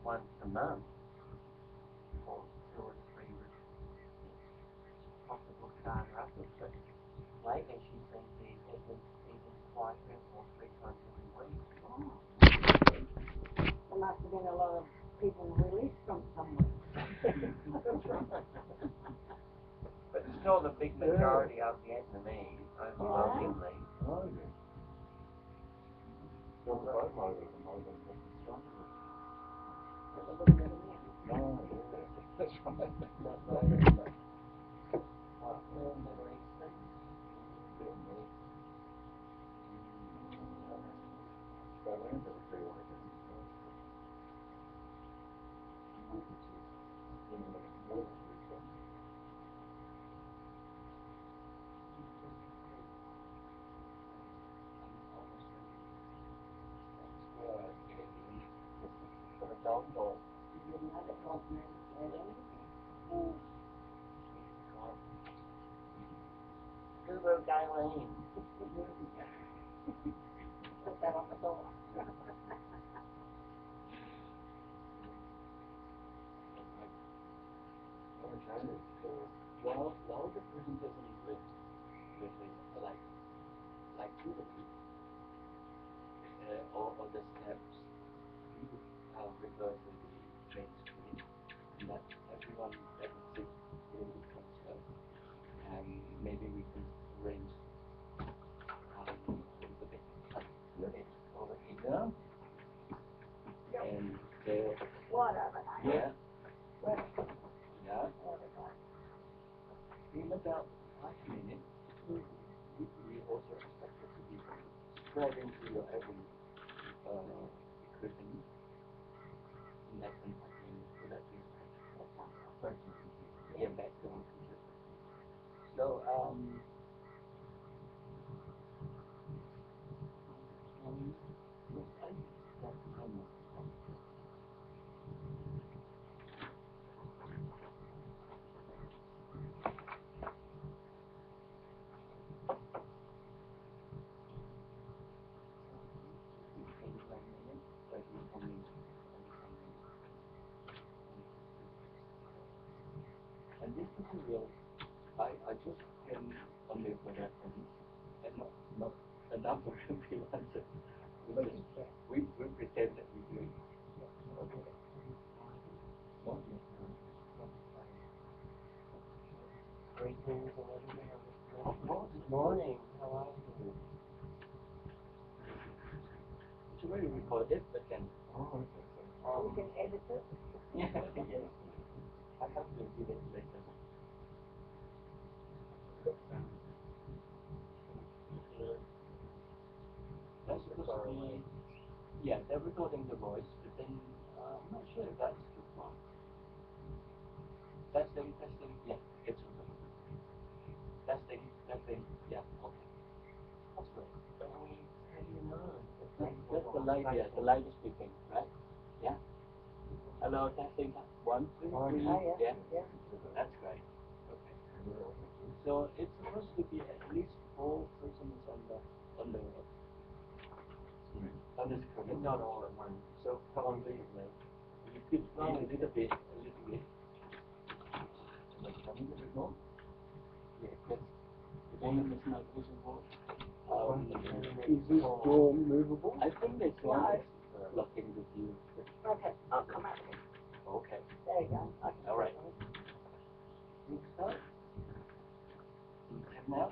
once a month for 2 or 3 weeks. Possible starter up with it. Lately she seems to be even quieter or 3 times every week. Oh. There must have been a lot of people released from somewhere. But still the big majority are Vietnamese, overwhelmingly. Oh, yeah. So the boatload of them are going to get stronger. There's a little bit of me. Oh, yeah. That's right. Not very much. What, Middle Eastern? Vietnamese. Australians have a free way down. For the dog boy. You didn't know that God's name said anything. Guru Guyleen. Put that on the door. Well, the presentation with like puberty, all the steps refer to the main screen, and that everyone that is sick will come to us, and maybe we can arrange a little bit over here, and Whatever. yeah, Whatever. yeah, in about 5 minutes, we also expect it to be spread into every equipment in less than 5 minutes so that we get back to our computer. So, and this material, I just came only for reference, and not enough for freelancers. We pretend that we do it. Greetings and everything on this morning. Good morning. How are you? It's already recorded, but then You can edit it. yeah, I have to do it later. That's supposed to be, yeah, they're recording the voice, but then I'm not sure if that's too far. Testing, yeah, it's recording. Testing, yeah, okay. That's great. How do you know? That's the light, yeah, the light is speaking, right? Yeah. Hello, testing, 1, 2, 3, yeah. That's great. Okay. So it's supposed to be at least 4 persons on the screen. Not all at once. So probably you could run a little bit. Like a little bit more. Yeah, because the one is not visible. Is this door movable? I think this one is blocking the view. Okay, I'll come out here. Okay. There you go. All right. Start. Now.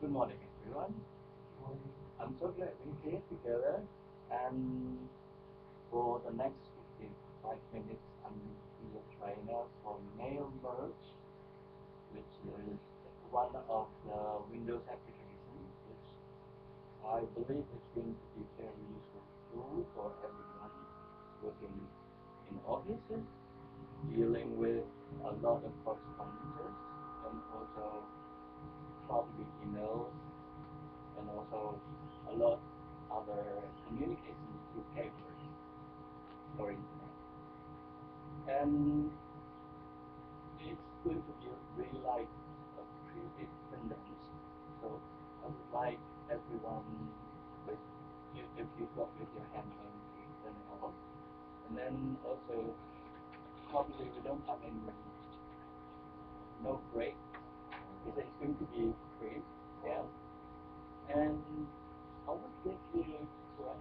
Good morning, everyone. I'm so glad we're here together, and for the next 55 minutes, I'm be a trainer for mail merge, which is one of the Windows applications, which I believe is going to be very useful tool for everyone working in offices, dealing with a lot of correspondences, and also probably emails, and also a lot other communications through paper or internet. And it's going to be really like a pretty condensed And then also, probably we don't have any, no break. It's going to be free, yeah. And I would give you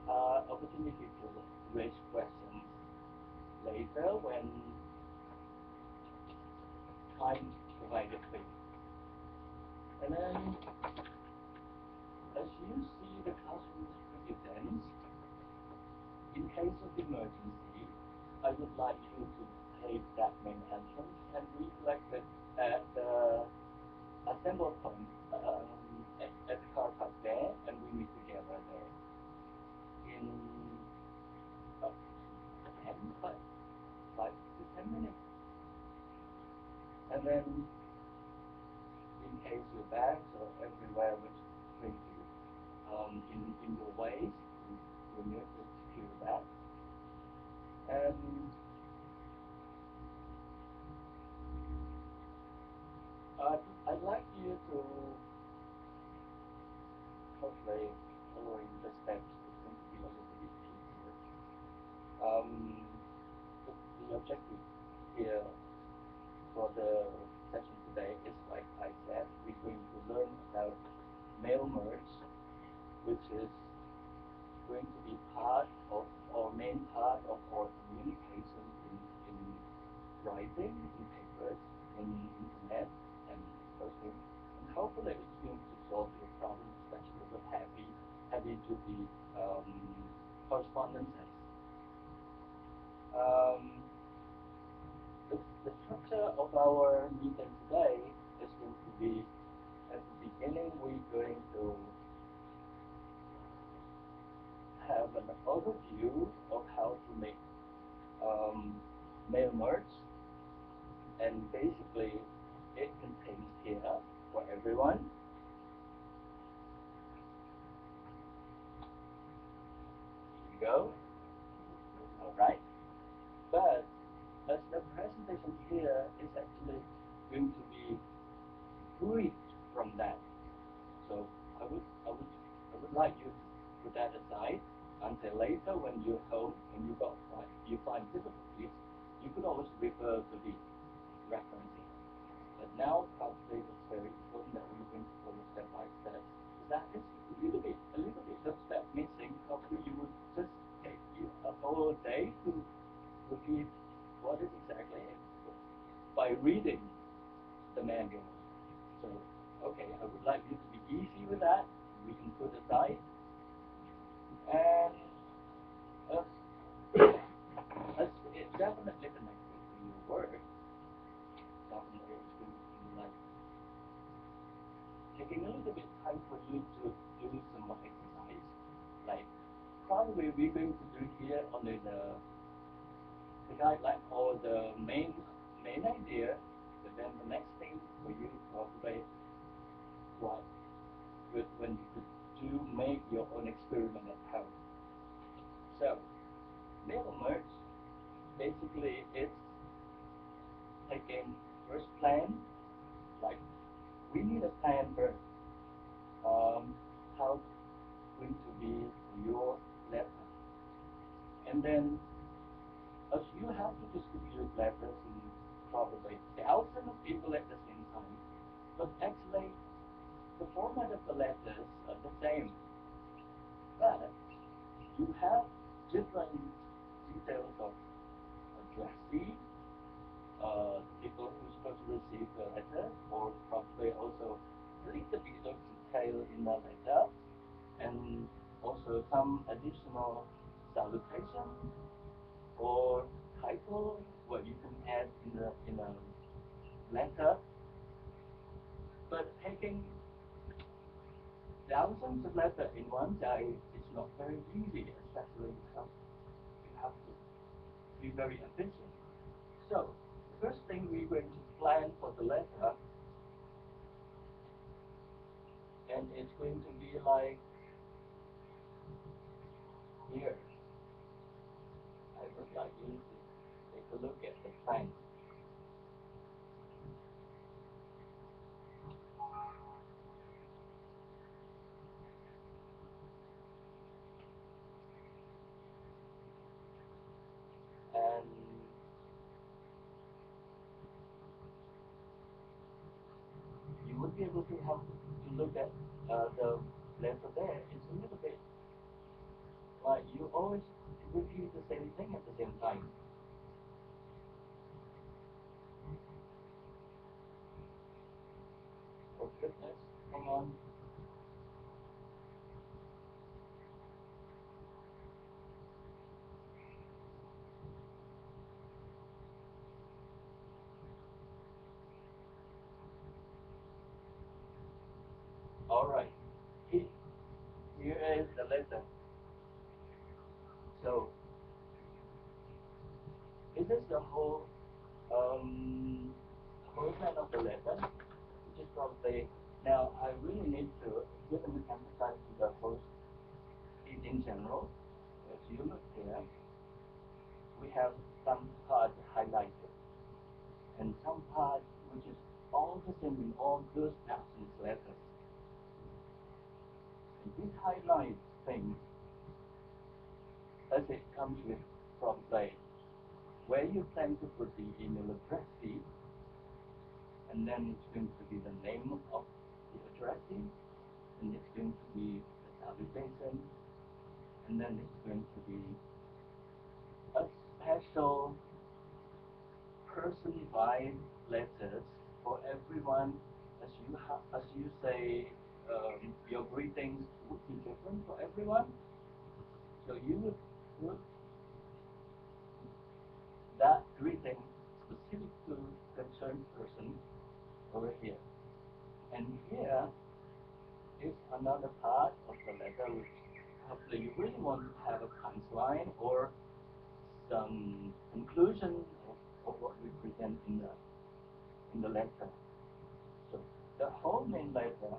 opportunity to raise questions later when time provided for you. And then, as you see the classroom is pretty dense, in case of emergency, I would like you to take that main entrance and reflect it at the assemble point at the car park there, and we meet together there in about 10, 5 to 10 minutes. And then, in case your bags or everywhere which going to in your ways, we need to secure that. And I'd like you to hopefully following the steps is going to be a little bit easier. The objective here for the session today is, like I said, we're going to learn about mail merge, which is going to be part of our main part of our communication in writing, in papers, in internet, and posting. And hopefully it's going to solve your problem, especially with heavy duty correspondences. The structure of our meeting today is going to be, at the beginning, we're going to have an overview of how to make mail merge, and basically it contains here for everyone go. All right, but as the presentation here is actually going to be buoyed from that, so I would like you to put that aside until later when you're home and you find difficulties. You could always refer to the referencing. But now probably it's very important that we're going to follow step by step. That is a little bit of step missing. Probably you would just take you a whole day to repeat what is exactly it by reading the manual. So, okay, I would like you to be easy with that. We can put aside. And as it definitely connected to your work, definitely it's going to be like taking a little bit time for you to do some more exercise. Like probably we're going to do here only the guideline or the main idea, but then the next thing for you probably was good when you could make your own experiment at home. So mail merge basically it's taking first plan, like we need a plan first. How going to be your letter, and then as you have to distribute letters in probably thousands of people at the same time, but actually the format of the letters are the same, but you have different details of addressee, people who's supposed to receive the letter, or probably also a little bit of detail in the letter, and also some additional salutation or title what you can add in a letter. But taking thousands of letters in one day is not very easy, especially you have to be very efficient. So the first thing we're going to plan for the letter, and it's going to be like here. I would like you to take a look at the plan. be able to have to look at the letter there. It's a little bit like you always repeat the same thing at the same time. Oh goodness, hang on. Alright, here is the letter. So, this is the whole plan of the letter, which is probably, now I really need to give an emphasize to the whole speech in general. As you look here, we have some part highlighted, and some part which is all the same in all those thousands letters. And this highlight thing, as it comes with probably where you plan to put the email addressee, and then it's going to be the name of the addressee, and it's going to be the salutation, and then it's going to be a special personified letters for everyone. As you say, your greetings would be different for everyone. So you would put that greeting specific to concerned person over here. And here is another part of the letter which hopefully you really want to have a punchline or some conclusion of what we present in the letter. So the whole main letter,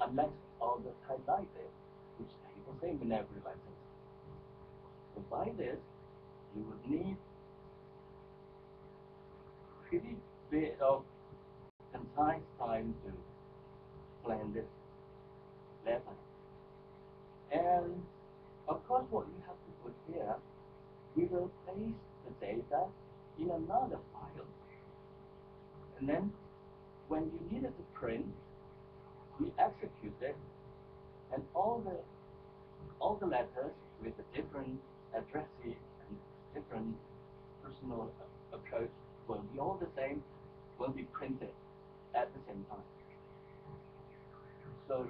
unless all the highlighted, which stay the same in every letter. So by this, you would need pretty bit of concise time to plan this letter. And of course, what you have to put here, we will place the data in another file. And then when you needed to print, we execute it, and all the letters with a different addressee and different personal approach will be all the same, will be printed at the same time. So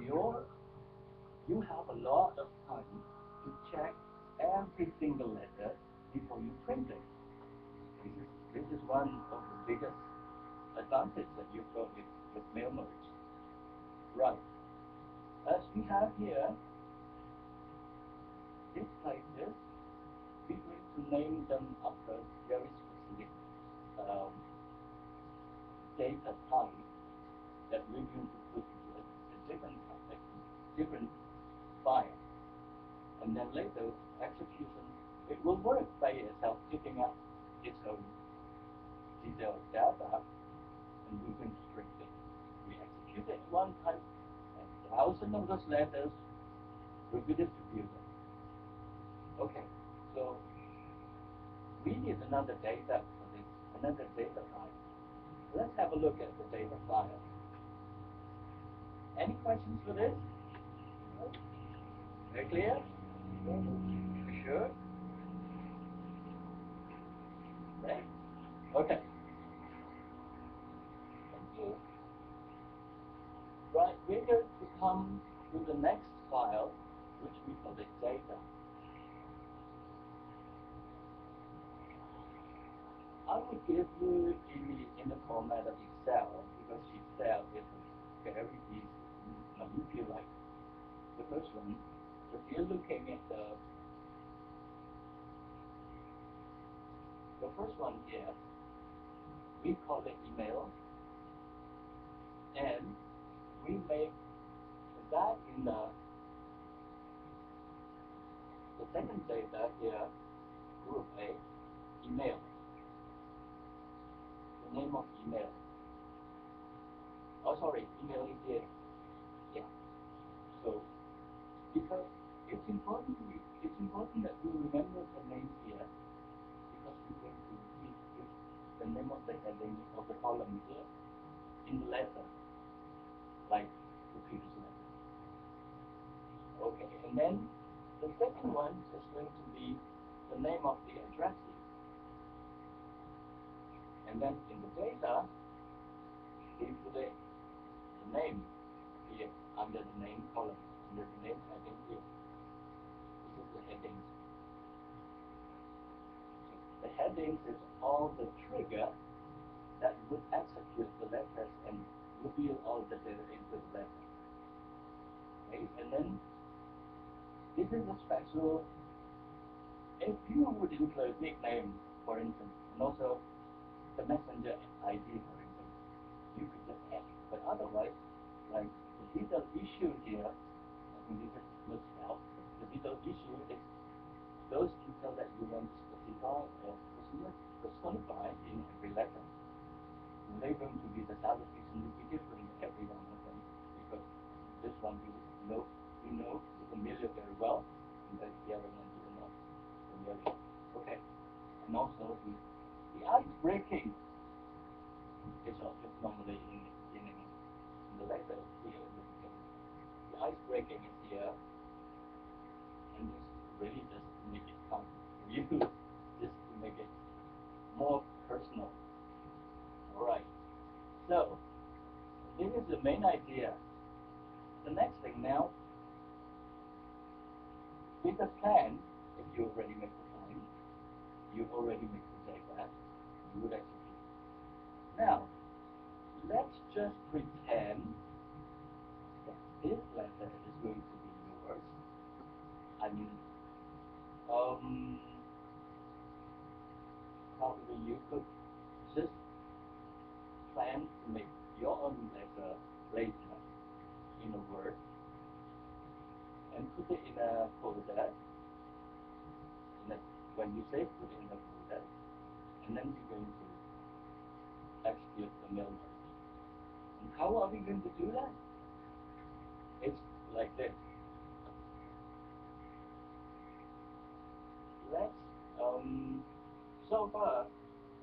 you have a lot of time to check every single letter before you print it. This is one of the biggest advantages that you've got with mail merge. Right. As we have here, these places, we're going to name them after very specific data type that we're going to put into a different file. And then later, execution, it will work by itself, picking up its own detailed data, and we're going to print it. We execute it one time, and 1,000 of those letters will be distributed. Okay, so we need another data for this, another data file. Let's have a look at the data file. Any questions for this? No? Very clear? Sure? Right? Okay. Thank you. Right, we're going to come to the next file, which we call the data. I will give you in the format of Excel, because Excel is very easy to manipulate. The first one, if you're looking at the first one here, we call it email, and we make that in the second data here, group A, email. The name of email. Oh, sorry, email is here. Yeah. So, because it's important that you remember the name here, because we're going to use the name of the heading of the column here in the letter. And then the second one is going to be the name of the addressee. And then in the data, we put the name here under the name column, under the name heading here. This is the heading. The headings is all the trigger that would execute the letters and reveal all the data into the letter. Okay, and then this is a special. If you would include nickname, for instance, and also the messenger ID, for instance, you could just add. But otherwise, like the detailed issue here, I think this is looks out. The detailed issue is those details that you want to specify or personify in every letter. And they're going to be the salutation will be different in every one of them, because this one you know is familiar very well, and the other one you are not familiar. Okay. And also the ice breaking is just normally in the beginning. In the letter here in the beginning. The ice breaking is here, and this really just to make it fun for you, just to make it more personal. Alright. So this is the main idea. The next thing now, with the plan, if you already make the plan, you already make the data, you would execute. Now, let's just pretend that this letter is going to be yours. I mean, probably you could just plan to make your own letter later in a Word and put it in a folder. When you say put it in a folder, and then you're going to execute the mail merge. And how are we going to do that? It's like this. Let's so far,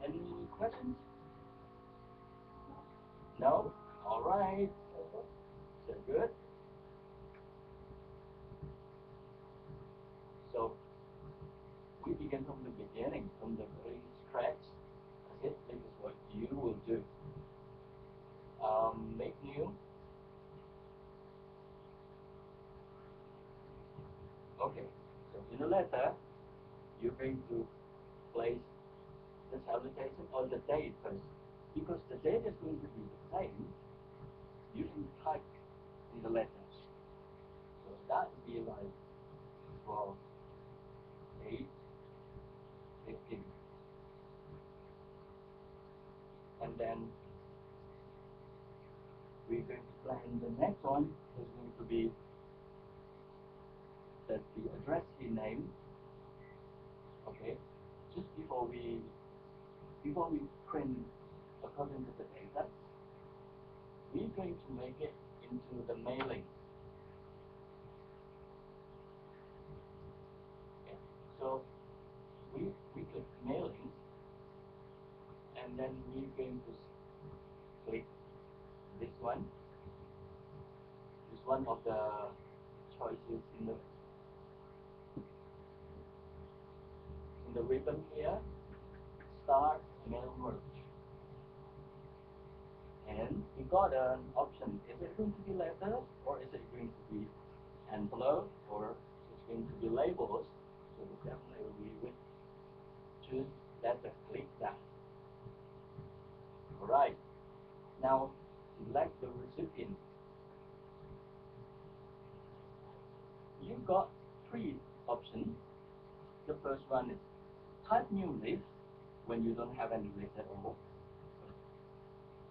any questions? No? Alright. So good. So we begin from the beginning, from the very scratch. This is what you will do. Make new. Okay. So in the letter, you're going to place the salutation or the date first. Because the date is going to be the same, you can type in the letters. So that would be like 12, 8, 15. And then we're going to plan the next one is going to be that the addressee name. Okay, just before we print according to the data, we're going to make it into the mailing. Okay, so we click mailing, and then we're going to click this one. This one of the choices in the ribbon here. Start mail merge. And we got an option. Is it going to be letters, or is it going to be envelope, or it's going to be labels? So definitely we would choose letter. Click that. Alright. Now select the recipient. You got 3 options. The first one is type new list when you don't have any list at all.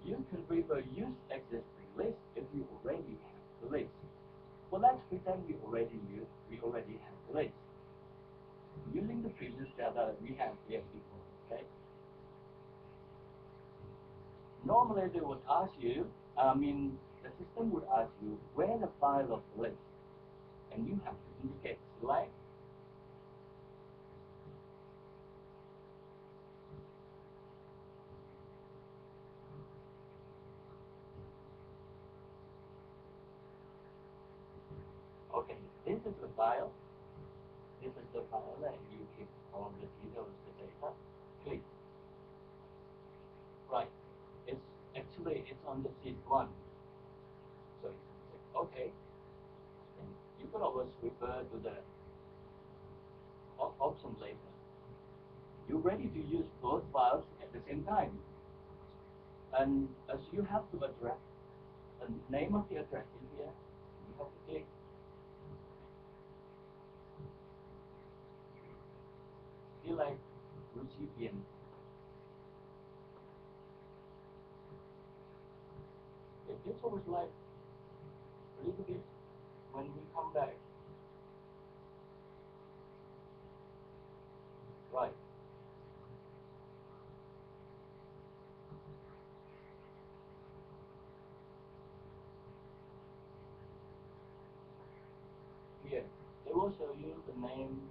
You can prefer use existing list if you already have the list. Well, let's pretend we already have the list. Using the previous data that we have here before, okay? Normally they would ask you, the system would ask you where the file of the list, and you have to indicate select. Okay, This is the file. This is the file, and you keep all the details, the data. Click. Right. It's on the sheet 1. So you can click OK. And you can always refer to the option later. You're ready to use both files at the same time. And as you have to address the name of the address in here, you have to click. Select recipient. It gets always like a little bit when we come back. Right. Here, they will show you the name,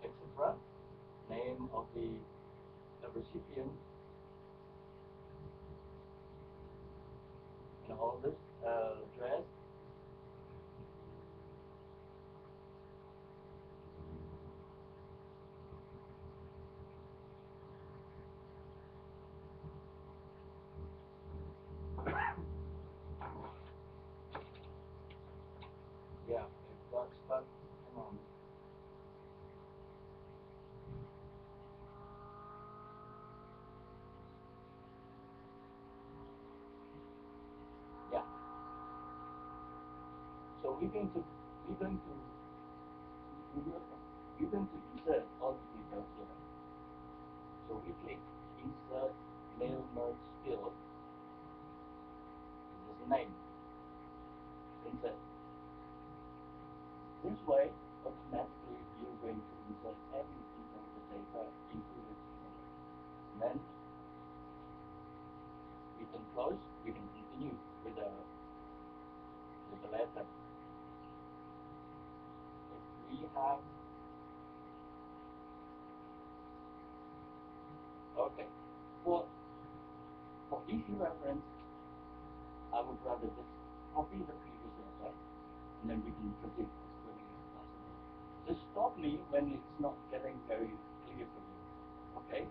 etc. Name of the recipient, and all this address. Yeah, it got stuck. Hang on. Yeah. So we're going to insert all the details here. So we click insert mail merge field. This is name. Insert. This way, automatically you're going to insert every single data into this field. Then we can close. We can continue with the letter. If we have okay, for easy reference, I would rather just copy the previous letter, and then we can proceed as quickly as possible. Just stop me when it's not getting very clear for you. Okay?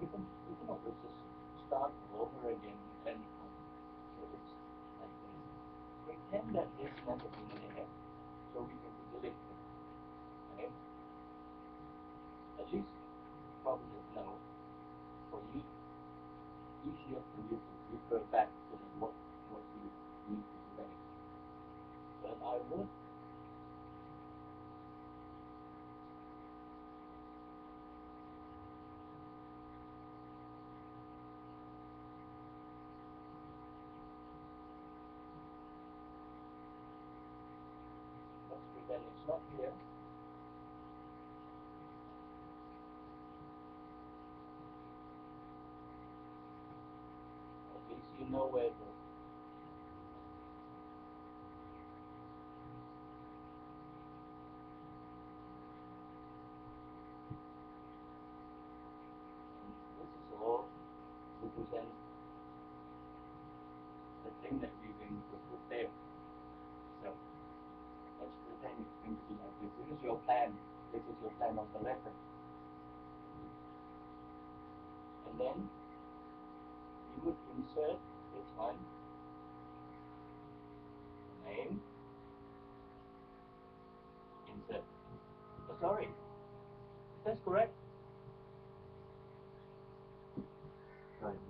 We can always just start over again anytime. So it's like this. Pretend that this never been there, so we can delete it. Okay? At least probably no. For you, easier for you to refer back to what you need to do. But I would let's pretend it's not here. At least you know where the this is all represent the thing that we're going to put there. So let's pretend it's going to be like this. This is your plan. This is your plan of the letter. And then you would insert this one, name, insert. Oh, sorry, that's correct. Right.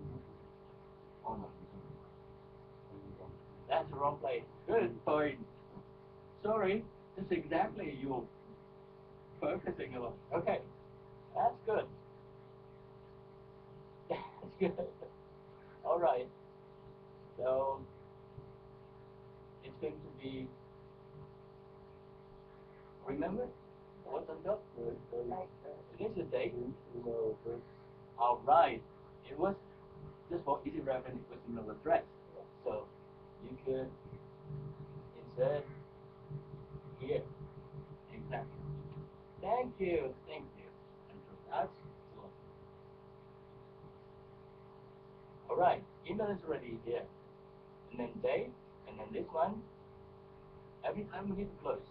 Oh no, that's the wrong place. Good point. Sorry, that's exactly your focusing on. Okay, that's good. That's good. All right. So it's going to be. Remember what's on top? It is a date. Email address. All right. It was just for easy reference. It was email address. So you could insert here exactly. you. Thank you. And so that's excellent. Alright, email is ready here. And then date, and then this one. Every time we hit close.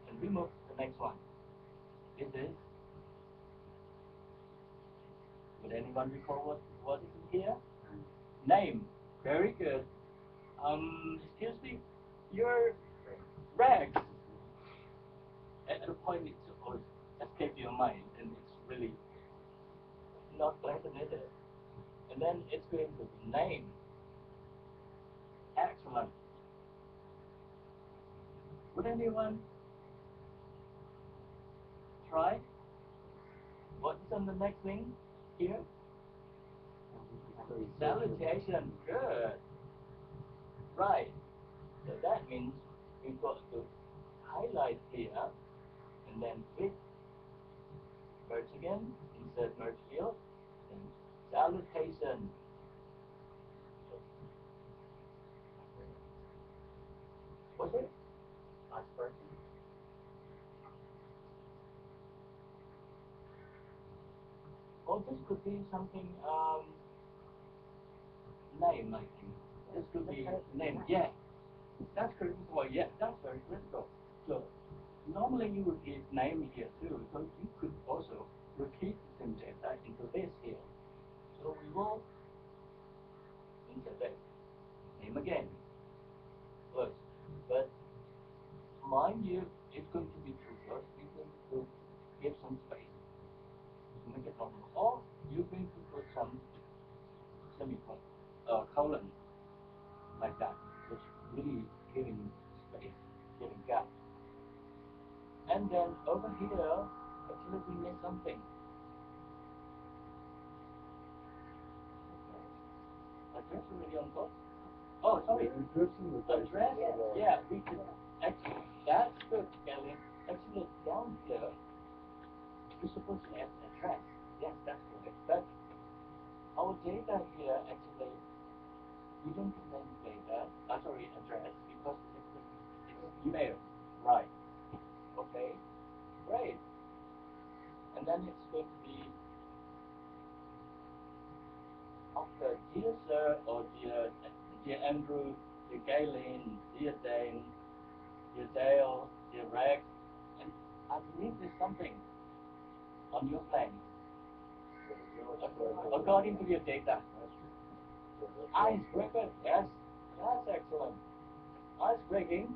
And we move to the next one. This is. Would anyone recall what is in here? Name. Very good. Excuse me, your Rex. At a point it always escapes your mind, and it's really not pleasant, is it? And then it's going to be name. Excellent. Would anyone try? What is on the next thing here? Salutation. Good. Right. So that means we've got to highlight here and then click merge again, insert merge field, and salutation. What's it? Last person. Oh, this could be something, name, I think. This could be name, yeah. That's critical, yeah, that's very critical. So, normally you would give name here too, so you could also repeat the same data into this here. So we will insert that. Name again. Close. But mind you, it's going to be too close. You're going to give some space to make it normal. Or you're going to put some semicolon, colon, like that, which really giving space, giving gap. And then over here, actually we need something. Address already on top. Oh, sorry. Address, yeah, we could actually, that's good, Kelly. Actually, down here, we're supposed to add address. Yes, that's correct. But our data here, actually, we don't contain data, sorry, address, because it's email. Right. Okay. Great. And then it's going to be after dear sir or dear Andrew, dear Galen, dear Dane, dear Dale, dear Rex, and I believe there's something on your plan according to your data. Icebreaker, yes, that's excellent. Ice breaking.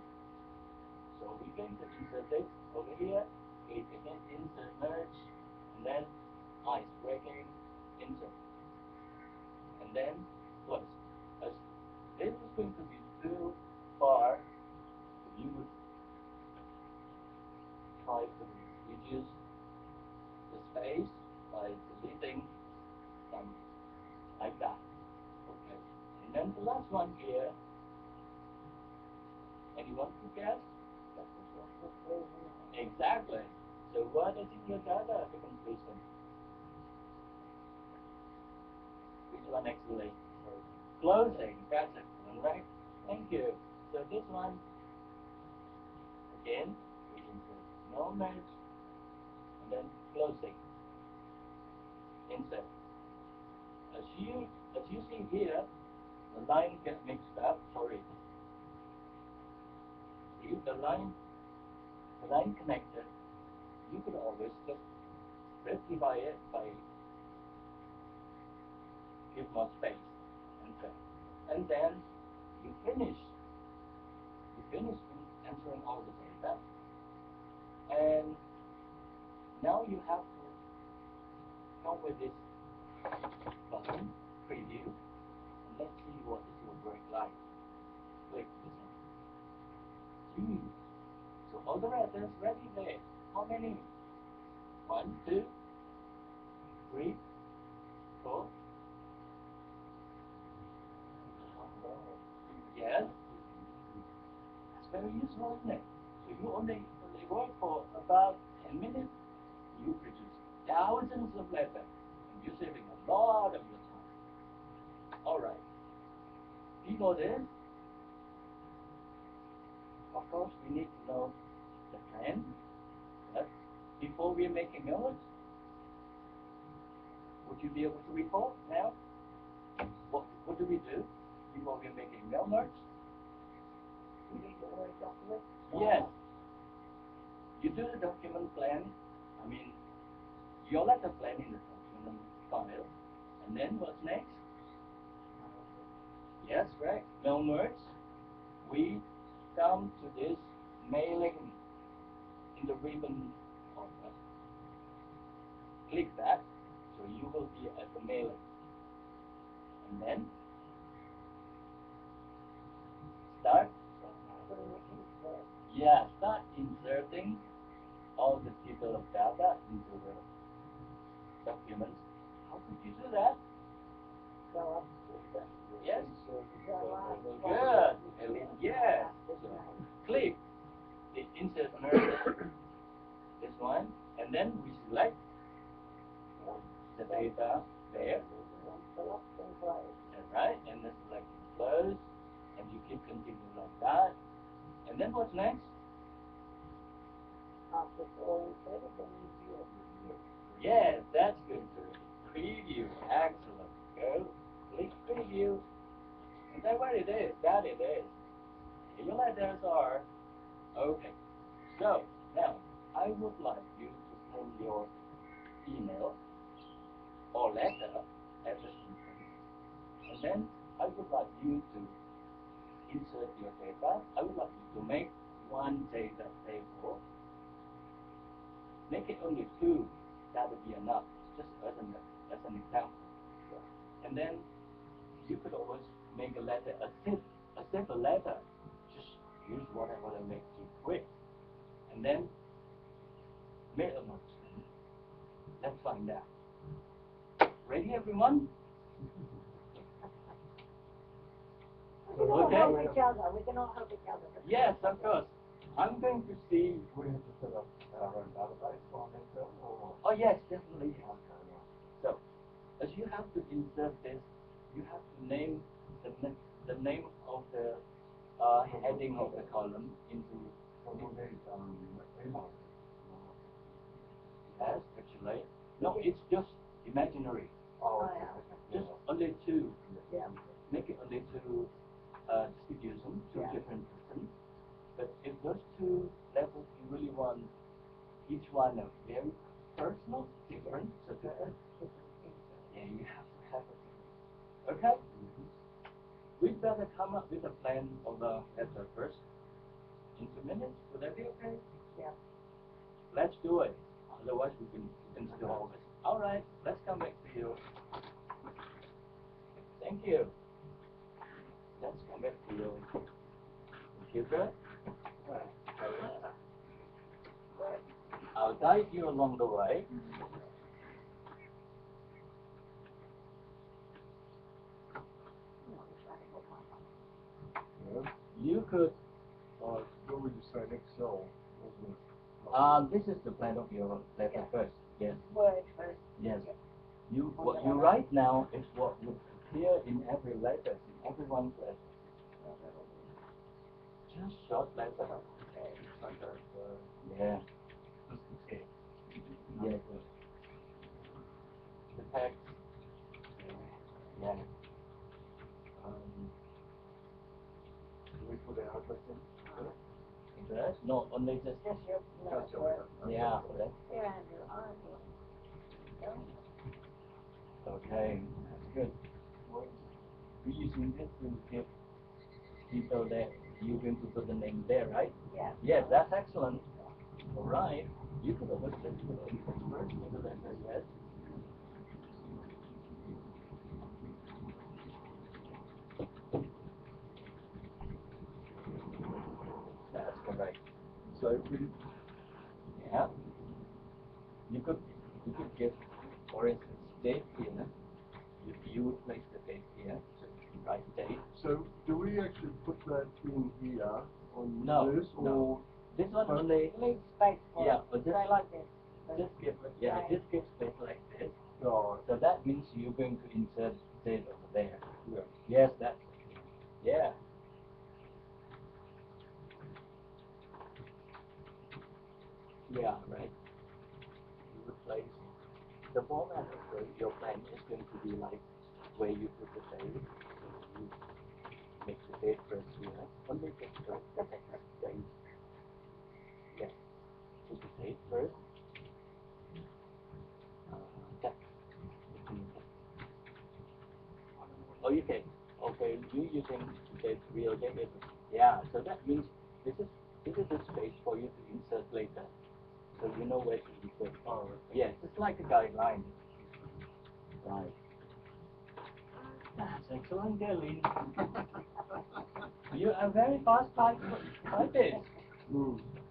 So we're going to insert it over here, click again, insert merge, and then ice breaking, insert. And then close. As this is going to be too far, you would try to reduce the space by deleting some like that. Okay. And then the last one here. Anyone to guess? Exactly. So what is in your data, the conclusion? Which one actually? Closing. That's excellent, right? Thank you. So this one, again, we insert no merge, and then closing. Insert. As you see here, the line gets mixed up. Sorry. See the line connected. You could always just rectify it by give more space. Enter. And then you finish. You finish entering all the data. And now you have to come with this button, preview, and let's see what is your work like. Click this one. 2. So all the letters ready there. How many? 1, 2, 3, 4. Yes. That's very useful, isn't it? So you only work for about 10 minutes. You produce thousands of letters. And you're saving a lot of your time. Alright. Before this, of course, we need to know the plan. Yes. before we're making mailers? Would you be able to recall now? What do we do before we're making mailers? Yes. You do the document plan, I mean, your letter plan in the document file, and then what's next? Yes, right. Mail merge. We come to this mailing in the ribbon corner. Click that, so you will be at the mailing. And then start. Yeah, start inserting all the detail of data into the documents. How could you do that? Yes. Good. Elin, yes. So click the insert merge, this one, and then we select the data there. That's right, and then select close, and you keep continuing like that. And then what's next? Yes, that's good. Preview, excellent. Go, click preview, and then where it is, that it is. Your letters are okay. So now I would like you to send your email or letter at the instance, and then I would like you to insert your data. I would like you to make one data table. Make it only two. That would be enough. Just as an example. And then you could always make a letter, a simple letter. Just use whatever that makes you quick. And then make a note. Let's find out. Ready, everyone? We can all help each other. We can all help each other. Yes, of course. I'm going to see. We have to set up our own database for them, or? Oh yes, definitely. So, as you have to insert this, you have to name the name of the heading of the column into. Email. Yes, actually. No, it's just imaginary. Oh, Just only two. Yeah. Make it only two distributions, two Yeah. different persons. But if those two levels you really want each one a very personal, different, so different, yeah, you have to have it. Okay? We'd better come up with a plan of the letter first. In 2 minutes, would that be okay? Yeah. Let's do it. Otherwise, we can still always. All right, let's come back to you. Thank you. Let's come back to your computer. I'll guide you along the way. You could. What would you say, Excel, wasn't it? This is the plan of your letter first. Yes. Word first. Yes. What you write now is what would appear in every letter, in everyone's letter. Just short letter. Yeah. Yeah. The text. Yeah. Do we put our address in? Address? No, only just. Just your Just your word. Yeah. Correct. Here, Andrew. Okay. That's good. We're using this to give people that you're going to put the name there, right? Yeah. Yes, that's excellent. All right. You could always just put anything first in the letter, yes? That's correct. So we Yeah. You could give, for instance, date here. You would place the date here, so you can write date. So do we actually put that in here on No, this, or no. This one only. Leave space for Yeah, it. but this Right like this. just give Right. just give space like this. no? So that means you're going to insert date over there. Yeah. Yes, that's yeah. Yeah, right. place. The format of your plan is going to be like where you put the date. So you make the date first here. Only the date. Yeah. Put the date first. Check. Oh, you can. Okay, you using the real date. Yeah. So that means this is a space for you to insert later. So you know where to insert. Oh, yes, it's like a guideline. Right. That's excellent, dear Lynn. You are very fast typist.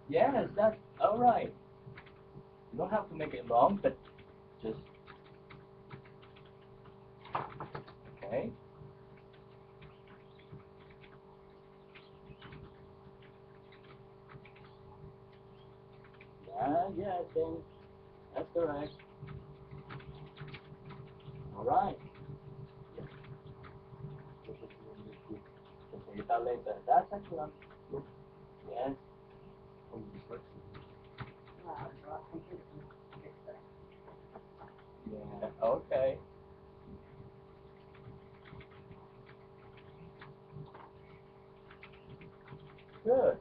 Yes, that's all right. You don't have to make it long, but just okay. Yeah, I think that's correct. All right. The data later. That's excellent. Yes. Yeah. Okay. Good.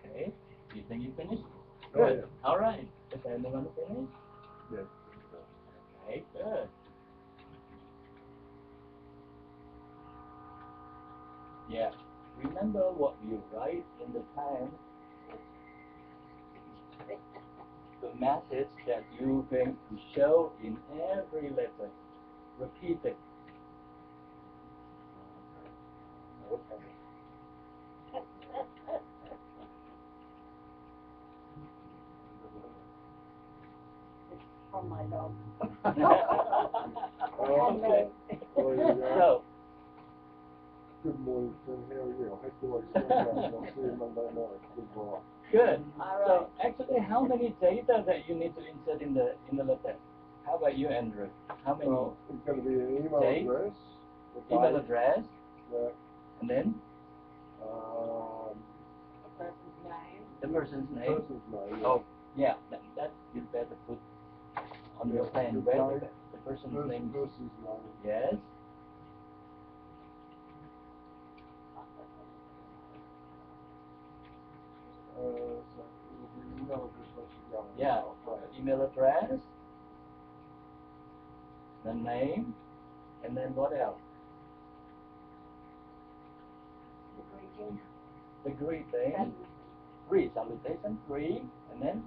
Okay. Do you think you finished? Good. Oh, yeah. All right. Is anyone finished? Yeah. Okay, good. Yeah. Remember what you write in the time, the message that you're going to show in every letter. Repeat it. Okay. From my dog. Okay. Well, you go. So, Good morning, Tim. How are you? I hope you're like I'll see you Monday night. Goodbye. good. All So, right. actually, how many data that you need to insert in the letter? How about you, Andrew? How many? Oh, it's going to be an email Date? address. the Email date, address, Yeah. and then The person's name. the person's name. Person's name. Yeah. Oh, yeah, that you better put on your plan. Your Where date, the person's name. Person's name. Yes. So it will be email address once you go. Yeah. Okay. Email address, the name, and then what else? The greeting. The greeting. Salutation, and then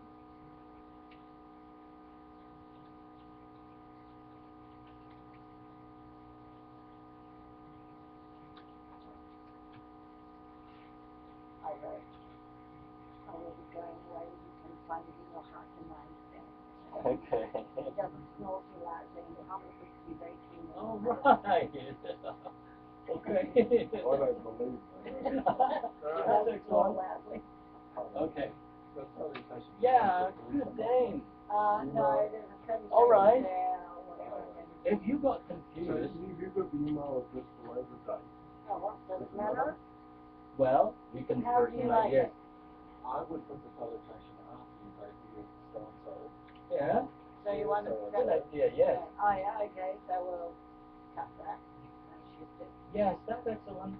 I wrote, I will be going away, you can find it in your heart and mind then. okay. It doesn't snort me loudly, and how many books you dating? All right. Okay. I don't believe that. That's excellent. Loudly. Okay. The salutation. Yeah, good name. No, there's a sentence All right. there, or whatever. If you got So confused, you've got the email address below the date. Oh, what, does it matter? well, we can How do you personalize like it. it? I would put the salutation after you say who is so and so. Yeah, So you want to good idea, yes. Oh, yeah, okay, so we'll cut that and shift it. Yes, that's excellent.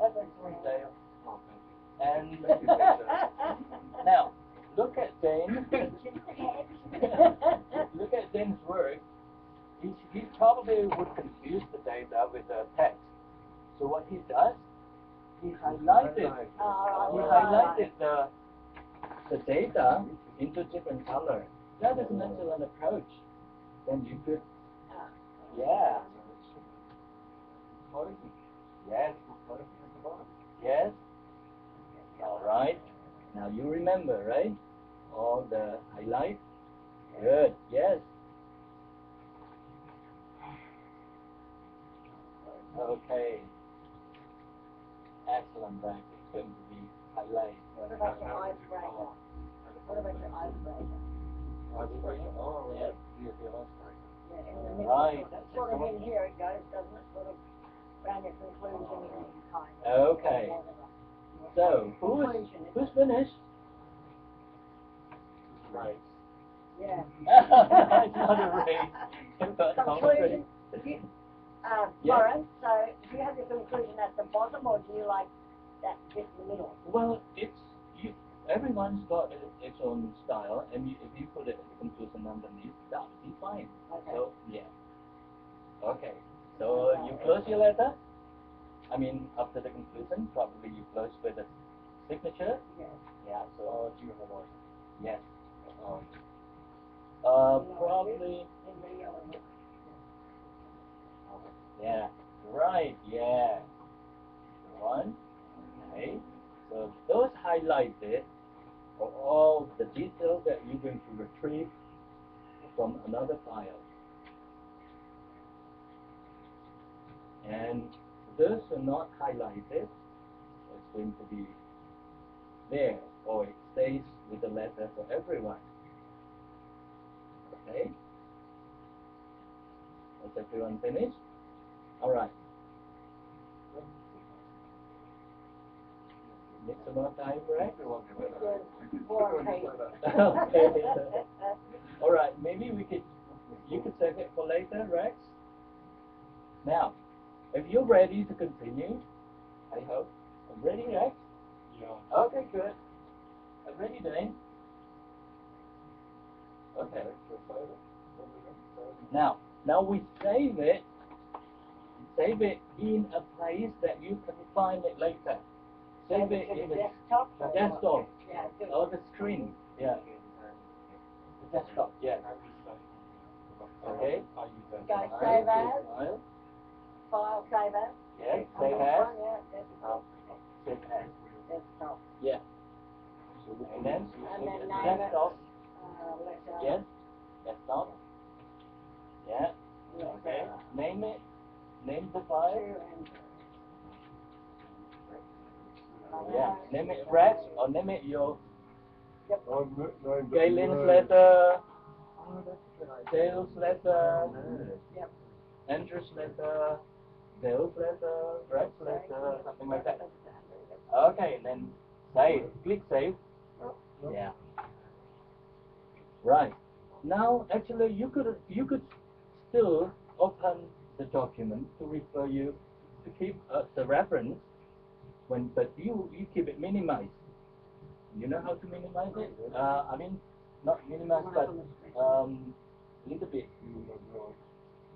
That's Excellent, excellent. Dale. Oh, thank you. And Thank you, Peter. now, look at Dane. Look at Dane's work. He probably would confuse the data with the text. So what he does, he highlighted. He highlighted the data into different color. That is an excellent approach. Then you could, yeah, Closing. yes, Closing at the bottom. yes. All right. Now you remember, right? All the highlight. Good. Yes. Okay. Excellent, right? It's going to be highlight. What about your icebreaker? What about your icebreaker? Oh, Yeah. yeah, the icebreaker. Yeah, in the middle, Right. sort of in here it goes, doesn't it? Sort of around your conclusion kind of. Okay. Whatever. So, Conclusion, who's finished? Right. Yeah. It's not a race. But Conclusion. You, Yeah. Lauren, so do you have your conclusion at the bottom or do you like that bit in the middle? Well, everyone's got its own style, and if you put it conclusion underneath, that would be fine. Okay. So, yeah. Okay. So, you close your letter. I mean, after the conclusion, probably you close with a signature. Yes. Yeah, so, yes. You know, Probably, in the yellow book. yeah. Right, yeah. One. Okay. So, those highlighted are all the details that you're going to retrieve from another file. And those are not highlighted, it's going to be there, or it stays with the letter for everyone. Okay? Is everyone finished? Alright. Need some more time, right? War and peace. Okay. Alright, maybe you could save it for later, Rex? Now, if you're ready to continue, I hope. I'm ready, Rex? Yeah. Okay, good. I'm ready, Dane. Okay. Now we save it in a place that you can find it later. Save it in the desktop. desktop Yeah, good. or the screen. Yeah. The desktop, yes. Okay. Go save as. File. File save as. Yes, On save this as. one, yeah, desktop. Save as. Desktop. Yeah. And then name it. desktop. Letter. Yes. Desktop. Yeah. Letter. Okay. Name it. Name the file. Yeah. Name it Rex or name it your Galen's letter, Dale's letter, Yep. Andrew's letter, Dale's letter, Rex's letter, something like that. Okay, then save. Click save. Yeah. Right. Now, actually, you could still open the document to refer you to keep the reference but you keep it minimized. You know how to minimize it? I mean, not minimize, but little bit.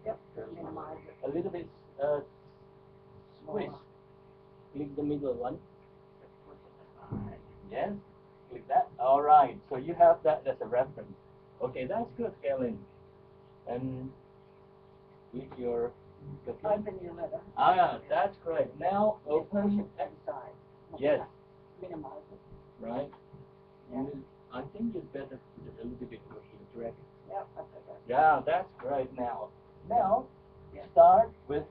Yep. Minimize it. A little bit squeeze. Click the middle one. Yes. Click that. All right. So you have that as a reference. Okay, that's good, Galen. And click your document. Open your letter. Ah, that's great. Now open. Inside. Yes. Minimize it. Right. Yeah. I think you'd better put it a little bit over here, correct? Yep, that's okay. Yeah, that's great. Now start with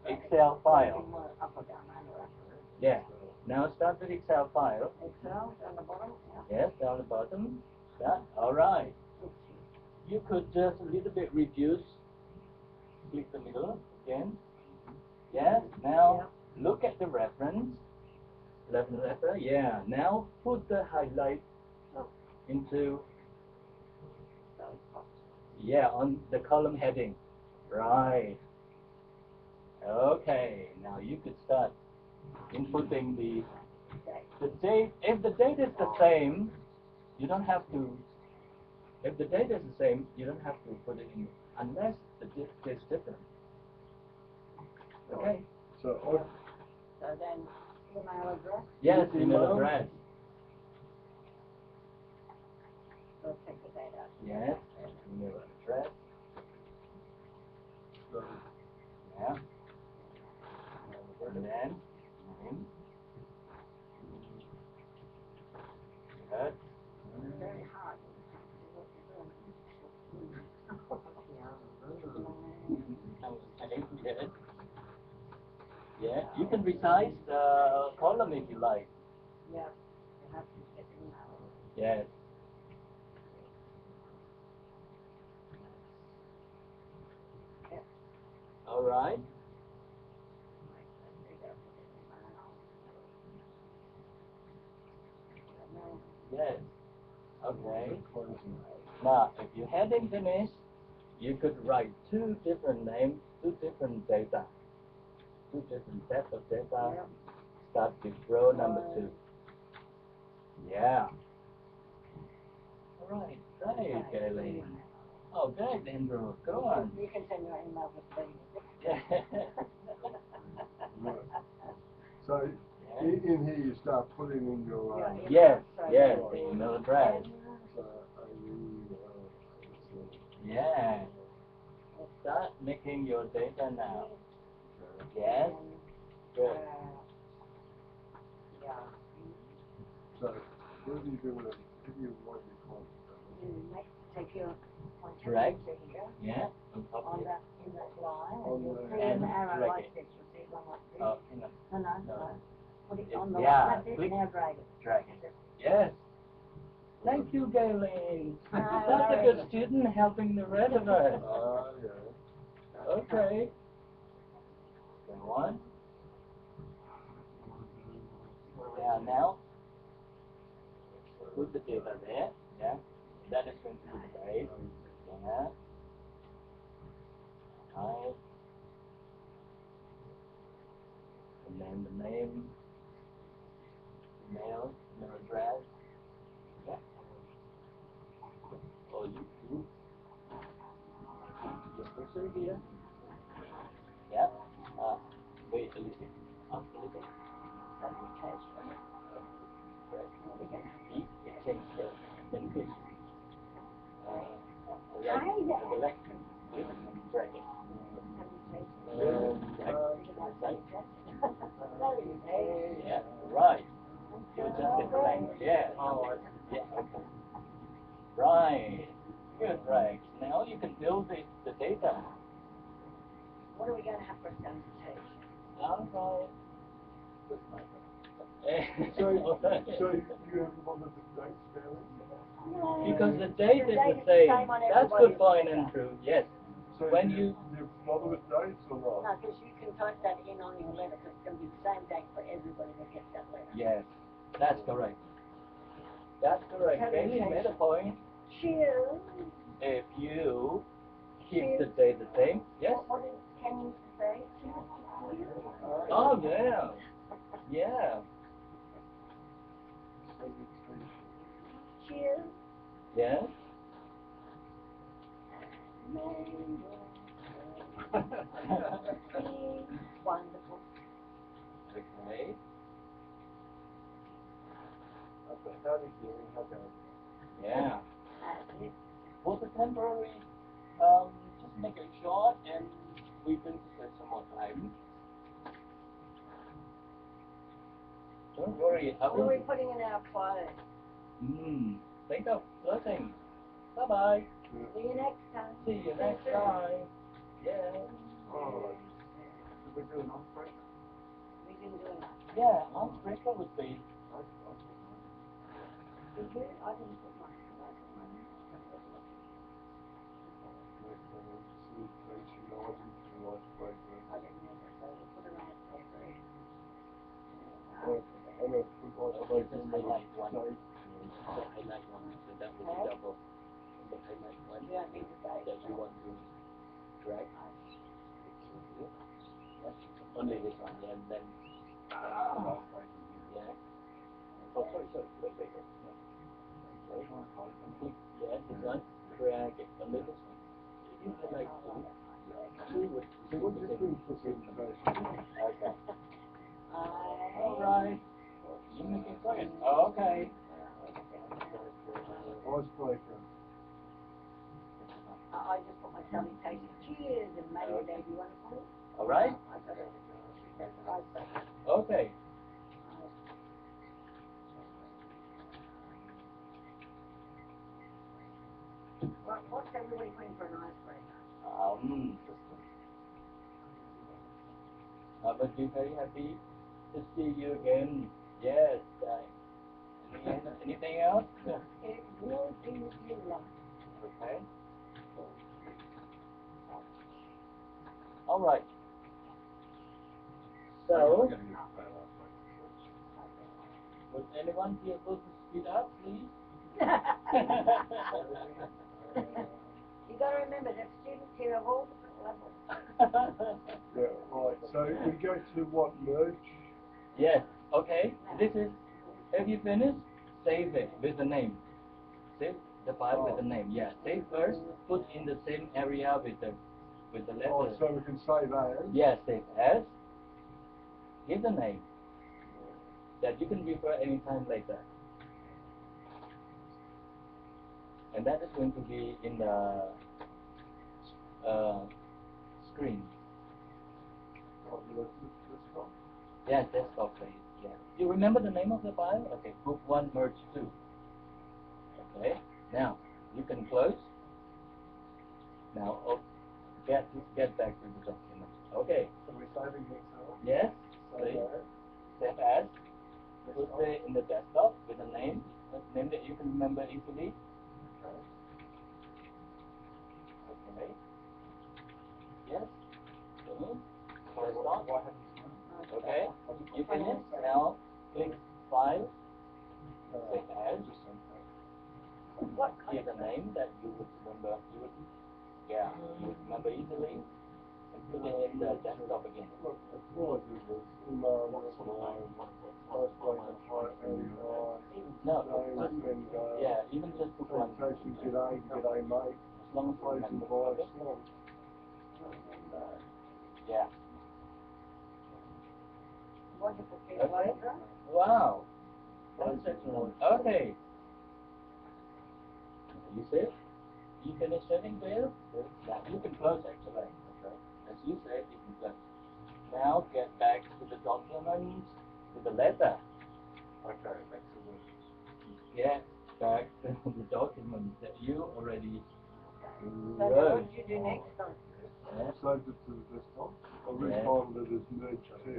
Excel file. Up or down, under. Yeah. Now start with Excel file. Excel down the bottom. Yeah. Yes, down the bottom. That. All right. You could just a little bit reduce. Click the middle again. Yes. Now look at the reference. Letter. Yeah. Now put the highlight into. Yeah, on the column heading. Right. Okay. Now you could start inputting the date. If the date is the same, you don't have to. If the date is the same, you don't have to put it in unless the date is different. Okay. So then email address. Yes, email address. Let's take the date out. Yes, email address. Yeah. And then name. Good. Very hard. Okay, good. You can resize the column if you like. Yeah, you have to get in now. Yes. Yeah. All right. Yes. Okay. Now, if you hadn't finished, you could write two different names, two different data, two different sets of data. Yeah. Start with row number 2. Yeah. All right. Great, Galen. Oh, good, Andrew. Go on. You can send your email with me. Yeah. Right. So in here you start putting in your Yes, yes, the email address. Yeah. Start making your data now. Yes. Good. Yeah. So what do you do with it? If you want to call You take your Drag. finger Yeah. On top of on it. that in that line, On and you the- put and an arrow drag like it. this. You see one like this. Oh, hang on. No. Put it on the Yeah, line. That's it. click. Now drag it. Drag it. Yes. Thank you, Galen. No Such a good worries. student helping the rest of us. yeah. Okay. Go on. Yeah, now put the data there. Yeah. That is going to be the base. Yeah. Right. And then the name, email, email address. Yeah. Oh, you your cursor here. Yeah. Wait a little bit. Up a little bit. It changed the English. Select drag it. Yeah, right. You just get the language. Yeah. Yeah, okay. Right. Good, right. Now you can build the data. What are we going to have for salutation? All right. So you have one of the dates down Because the date is the same. That's good point, Andrew. Yes. So When you bother with dates or No, not? because you can type that in on your letter, because it's going to be the same date for everybody that gets that letter. Yes, that's correct. That's correct. Galen made a point. Cheers. If you keep the date the same, yes. What is, can you say? Cheers. Oh, yeah. Yeah. Cheers. Yes. Wonderful. Okay. Okay, how do you have that? Yeah. That's it. For the temporary, just make it short and we're going to spend some more time. Don't worry, I What are will. we putting in our clothes? Think of nothing. Bye bye. See you next time. See you next time. Yeah. Oh, Should we do an off-break? We can do it. Yeah, on breaker would be. Did you? I didn't put mine. I put mine in. I didn't either, so we'll put it on the paper. I'm going to put my Just highlight one. Just highlight one. So that would be double. Just highlight one. You don't need the date. That you want to drag. Yeah. Only this one, yeah, and then. Yeah. Oh, sorry. Wait. Yeah, this one. Drag it. Only this one. You highlight two. Two would So what do you do for presentation? Okay. Alright. You make it quiet. Okay. Icebreaker. I just put my salutation. Cheers, and maybe there you want to put it. Alright? I got it. That's right. Okay. What's everybody putting for an icebreaker? I would be very happy to see you again. Yes. Anything else? It will be you. Okay. All right. So, would anyone be able to speed up, please? You got to remember that students here of all different levels. Yeah, right. So we go to what, merge? Yes. Okay. This is. If you finish, save it with the name. Save the file with the name. Yeah. Save first. Put in the same area with the letter. Oh, so we can save as? Yes. Save as. Give the name that you can refer anytime later. And that is going to be in the screen. Oh, let's stop. Yes, desktop please. Yeah. You remember the name of the file? Okay, book 1, merge 2. Okay. Now you can close. Now get back to the document. Okay. So we're saving this now? Yes. Save Please. as? Save as. Put it in the desktop with a name that you can remember easily. Okay. Okay. Yes. Finish. So Desktop. what happens now? Okay. You finish. Now click File. Save as. Just save that. What Give a name that you would remember. You would remember easily. And put it in the desktop again. Look, all I did was email my first line of height and No, names and yeah, even just put one. presentation, g'day mate, As long as you closing remember. voice, Okay? long. Yeah. wonderful Okay. people. Wow. That's excellent. Okay. You said you finished setting there? Now you can close actually. Okay. As you said, you can close. Now get back to the document, to the letter. Okay, excellent. Get back to the document that you already So what wrote. did you do next time? Yeah. Saved it to the desktop. I Yeah. refiled it as merge to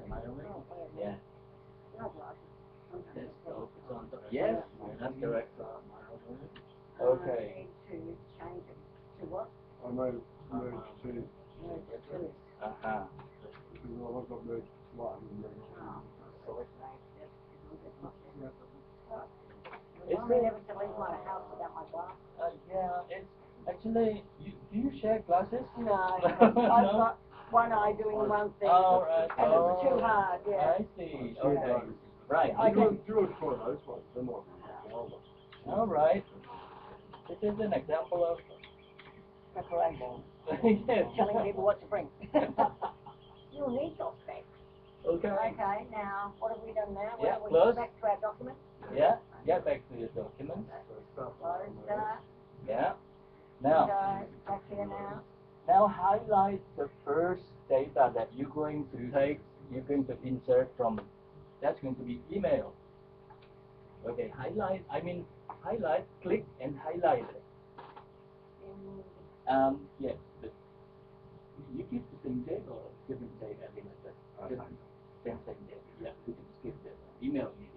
mailing. Yeah. No, well, That's on top. Yes, that's correct. Okay. I need to change it to what? I made it merge to, Merge to it. Uh-huh. because I've got merge to one and merge to. I may never to leave my house without my glass. Yeah, it's actually, do you share glasses? No, I've got one eye doing one thing. All right. And it's too hard, yeah. I see. Okay. Right. I can- Do it for those ones, they're not the old ones. All right. This is an example of Preparation. yes. Telling people what to bring. You'll need those specs. Okay. Okay, now, what have we done now? Yeah, We close. back to our document. Yeah. Get back to your document. Close that. Yeah. Now, Back here now. now highlight the first data that you're going to take. You're going to insert from. That's going to be email. Okay. Highlight. Highlight. Click and highlight it. Yes. You keep the same date or different date every letter? Same date. Yeah. You can skip the email maybe.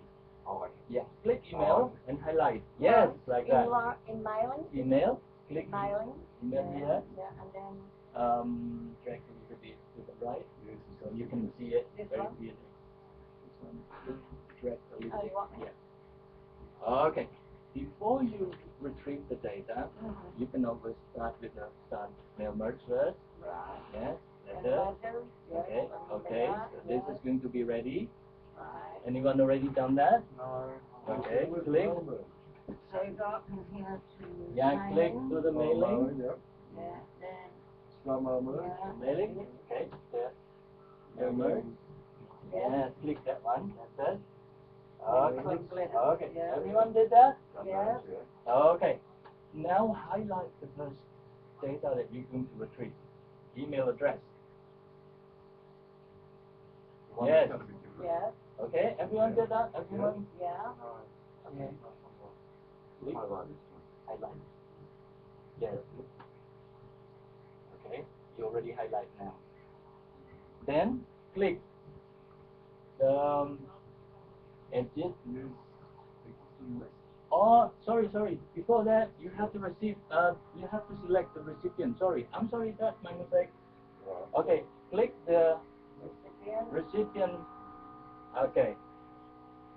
Oh, okay. Yeah. Click email and highlight. Yes, like that. In mailing. Email. Click Mailing. email here. Yeah, and then Drag a little bit to the right so you can see it This very one? clearly. This one. Just drag a little Oh, bit. you want me? Yeah. Okay. Before you retrieve the data, you can always start with the start mail merge first. right. Yes. And Letter. letter, yeah, Okay. remember Okay. that, So this yeah. is going to be ready. Right. Anyone already done that? No. Okay. With Click. Melbourne. So you got from here to Yeah. Click mailing. to the mailing. Yep. Yeah, then, Start my merge. yeah. Mailing. Okay. There. Mail And merge. then Yeah. Click that one. That's it. Click Okay. letters, Okay. yeah. Everyone did that? Yeah. Okay. Now highlight the first data that you're going to retrieve. Email address. Yes. Yeah, Okay. Everyone did that? Everyone? yeah. Okay. Click. Highlight. Yes. Okay. You already highlight now. Then click the edit. Oh, sorry. Before that, you have to receive. You have to select the recipient. Sorry, I'm sorry. That's my mistake. Okay, click the recipient. Okay.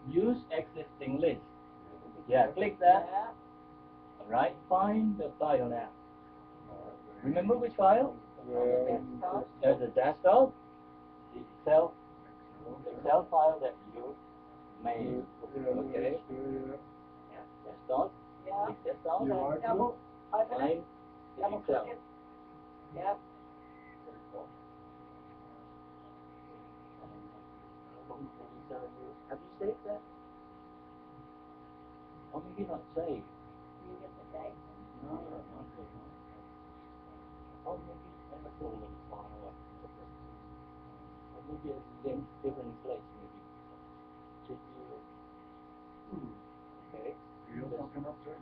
Use existing list. Yeah, click that. Yeah. Alright, find the file now. Remember which file? There's the desktop, the Excel file that you made. Okay. Desktop. Yeah. Click desktop. You open Double. Open Find it. the Double Excel. click it. Yep. Have you saved that? Or maybe not saved. You get the date. No, okay. Or maybe in the folder file. Or maybe it's in different place maybe. Did you? Okay. You not come up to it?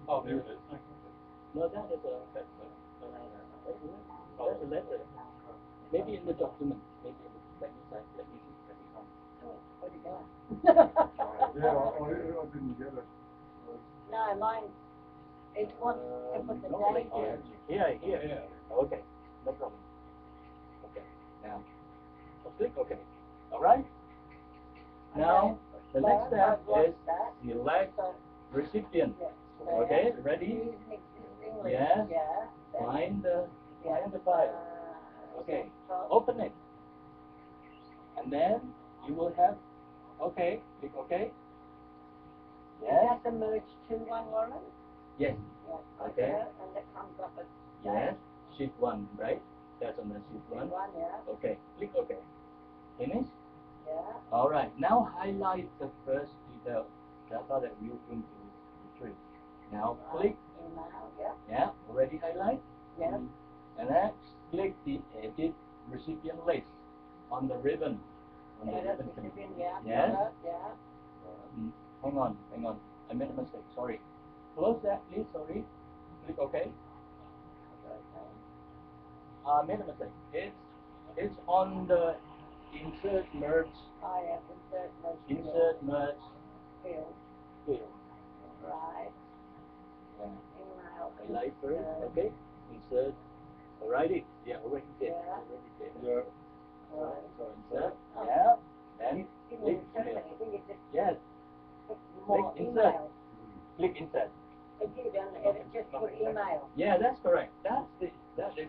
Oh, there it is. No, that is a that's a letter. Maybe in the document. Maybe in the let me see. Let me find. Oh, where'd it go? Yeah, I didn't get it. No, mine, it wants to put the No, date in. Here. Okay, no problem. Okay, now, click OK. All right. Now, the next step is select recipient. Okay, ready? Yes. Find the file. Okay, open it. And then you will have, okay, click OK. Is that the merge to one, Warren? Yes. Yeah. Okay. And it comes up as Yes. Sheet 1, right? That's on the sheet 1. one, yeah. Okay, click OK. Finish? Yeah. All right, now highlight the first detail. That's all that we're going to retrieve. Now click. Email, yeah. Yeah, already highlight. Yeah. And then click the edit recipient list on the ribbon. On the Edit ribbon. recipient, yeah. Yes. Yeah. Hang on. I made a mistake. Sorry. Close that, please. Sorry. Click OK. Okay. I made a mistake. It's on the insert merge. I have insert merge. Insert merge Field. field. Right. Yeah. Email. Highlight first. Okay. Insert. Alright it. Yeah. Already did. Yeah. Already did. Yeah. Right. So insert. Yeah. Then You click didn't email. I think it just Yes. put more Click insert. email. Click insert. It did, and it just put email. Yeah, that's correct. That is. That's right.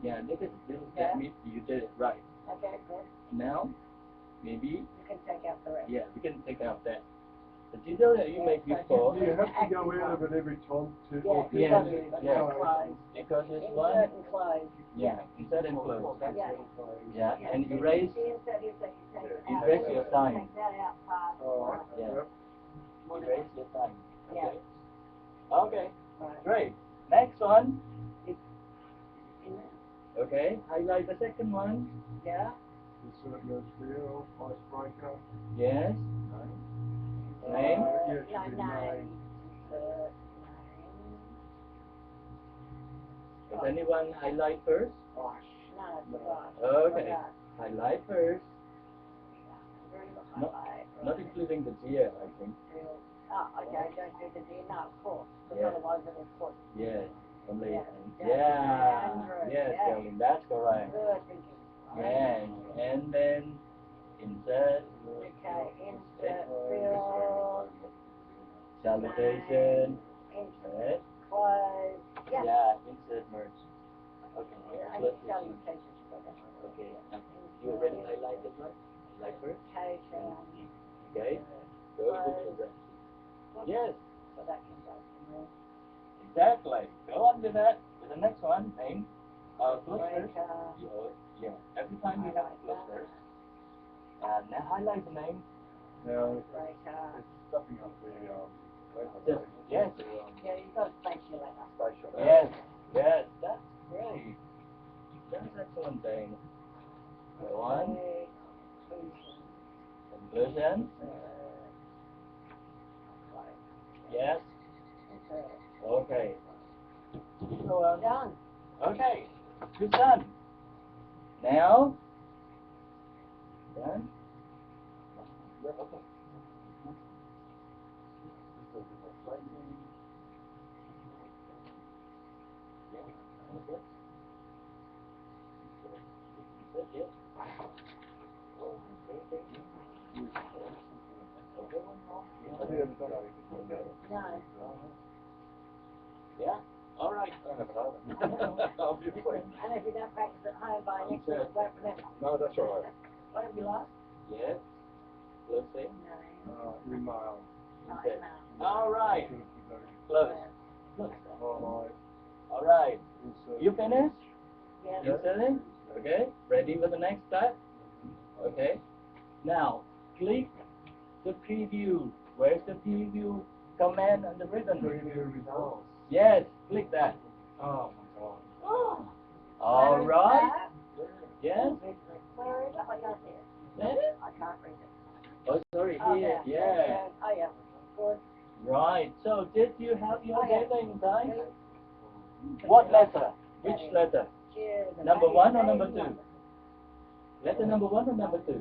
Yeah. This is Yeah. that means you did it right. Okay, good. Now, maybe. You can take out the rest. Yeah, we can take out that. The detail that you make before. Do you have to go out of it every time to? Yeah, Yeah. close. Because it's Insert one. and close. Yeah, insert and close. Yeah. Yeah, and erase. The insert is that you take it out. Erase your sign. Take that out past. Oh, Yeah. yep. Erase your sign. Yeah. Okay. Okay, Right. great. Next one. In there. Okay, highlight the second one. Yeah. Insert merge field, icebreaker. Yes. Name. Yeah, it No, should be name. name. Insert name. Does anyone highlight first? Oh, No, forgot. Okay. Forgot. Highlight first. Not, Highlight, not right. including the gear, I think. Oh, okay, don't do the D, no, of course, because Yeah. otherwise it will put. Yes. Only. Yeah. Yeah. Android, Yes, yeah. Kelvin, that's correct. Good thinking. Yes. And then insert. Okay, insert field, Salutation. insert, Right. close, yeah. Yeah, insert merge. Okay. And Close this one. salutation, Okay. You already highlighted one? Highlight first? salutation. Okay. Go to the Yes. So that can go to me. Exactly. Go on to that. To the next one. Name. Close first. Breaker. Yeah. Every time you have to close first. And now highlight the name. now Breaker. it's stuffing up the Just, yes. Yeah, you've got to space your letter. spatial. Yes. Yes. That's great. That's excellent thing. Go on. Okay, Conclusion. Yes. Okay. Go on. done. Okay. Good done. Now, done. Have you ever done anything? No. Yeah. All right. Obviously. And if you don't practice at home by next week, you won't remember. No, that's all right. What have you lost? Yes. Let's see. No. Email. Not Okay. email. All right. Close. Close. All right. All right. Insert. You finished? Yes. You finished? Okay. Ready for the next step? Okay. Now, click the preview. Where's the preview command on the ribbon? Preview results. Yes, click that. Oh my God. Oh. All Where is right. that? Yes. Where is it? I can't see it. There. I can't read it. Oh, sorry. Oh, Here. there. Yeah. Oh, yeah. Good. Right. So, did you have your Oh, yeah. data inside? What letter? Which letter? Cheers. Number 1 or number 2? Letter number 1 or number 2?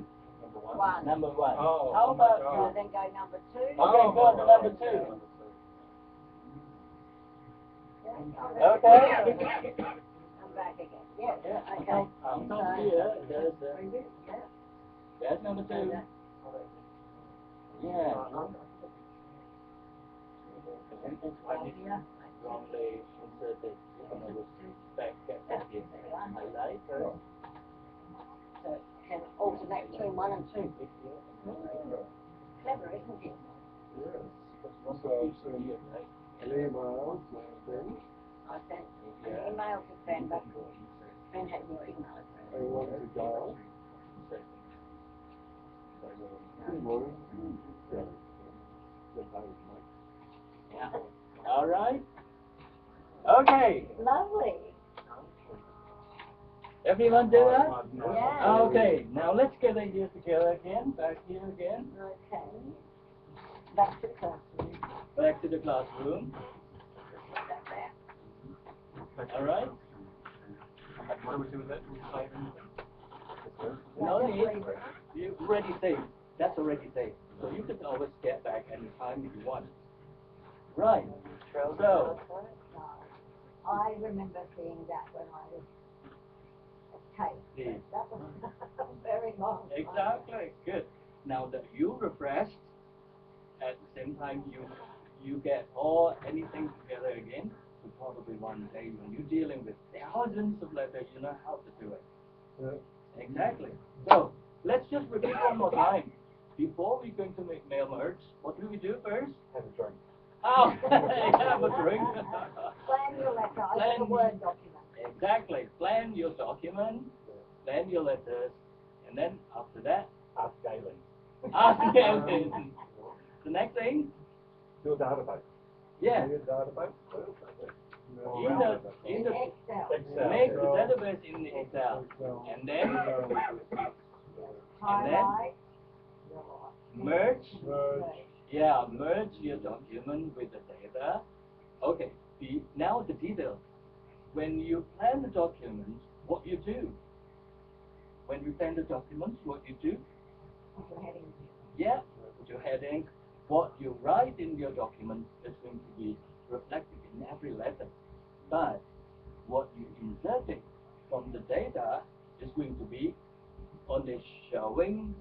Number one. One. Number 1. Oh, How oh my about God. So then go number 2. Okay, Oh, go to my number God. 2. Yeah. Okay. I'm back again. Yes. Yeah, Okay. so here, there's Yeah. that's number 2. Yeah. Yeah. Wrongly inserted. You know, back here. Highlight. So it can alternate between 1 and 2. Clever, isn't it? Yes. So, an email then. I sent an email to Ben, but Ben had your email address. I want to go. Good morning. Yeah. Good day, mate. Yeah. All right. Okay. Lovely. Everyone do that? Yeah. Okay. Now let's get it here together again. Back here again. Okay. Back to the classroom. Back to the classroom. Put that there. All right. What do we do with that? No need. You already saved. That's already saved. So you can always get back anytime if you want. Right. So. I remember seeing that when I was a tape. Yeah. That was very long. Exactly. Good. Now that you refreshed, at the same time you get all anything together again. So probably one day when you're dealing with thousands of letters, you know how to do it. Yeah. Exactly. So let's just repeat one more time. Before we're going to make mail merge, what do we do first? Have a drink. Oh, have a drink. Plan your letter. I got a Word document. Exactly. Plan your document, plan your letters, and then after that, Ask Galen. ask Galen. The next thing, Do a database. yeah, Do a database. in the Excel. make the database in the Excel, and then Highlight. merge. Merge. Yeah, merge your document with the data. Okay. Now the details. When you plan the document, what you do? When you plan the document, what you do? Yeah, put your heading. What you write in your document is going to be reflected in every letter. But what you inserted from the data is going to be only showing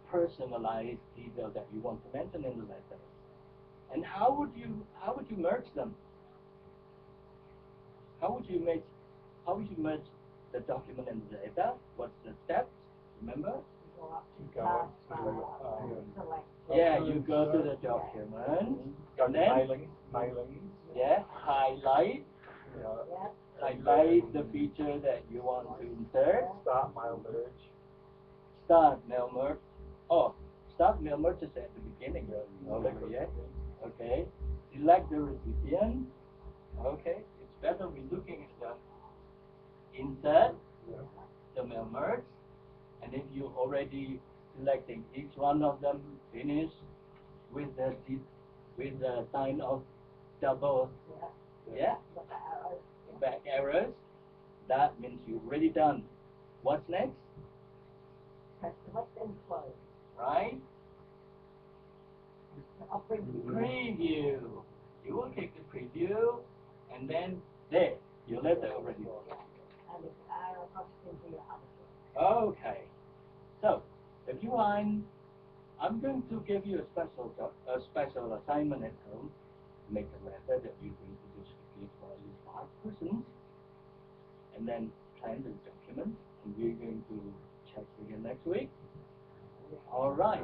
personalized detail that you want to mention in the letter. And how would you merge them? How would you merge the document and the data? What's the steps? Remember? Yeah, you go to the document, and then Mailing. yeah, highlight the feature that you want to insert. Start mail merge. Start mail merge. Oh, start mail merge is at the beginning. Yeah. Okay. Select the recipient. Okay. It's better we're looking at the insert, the mail merge, and if you already selecting each one of them, finish with the sign of double, yeah, back arrows. That means you're already done. What's next? Press select and close. Right? I'll bring you. Preview. You will click the preview, and then there, your letter already. And if I'll copy into your other. Okay. So, if you want, I'm going to give you a special assignment at home. Make a letter that you're going to do strictly for at least 5 persons, and then plan the document, and we're going to check again next week. All right.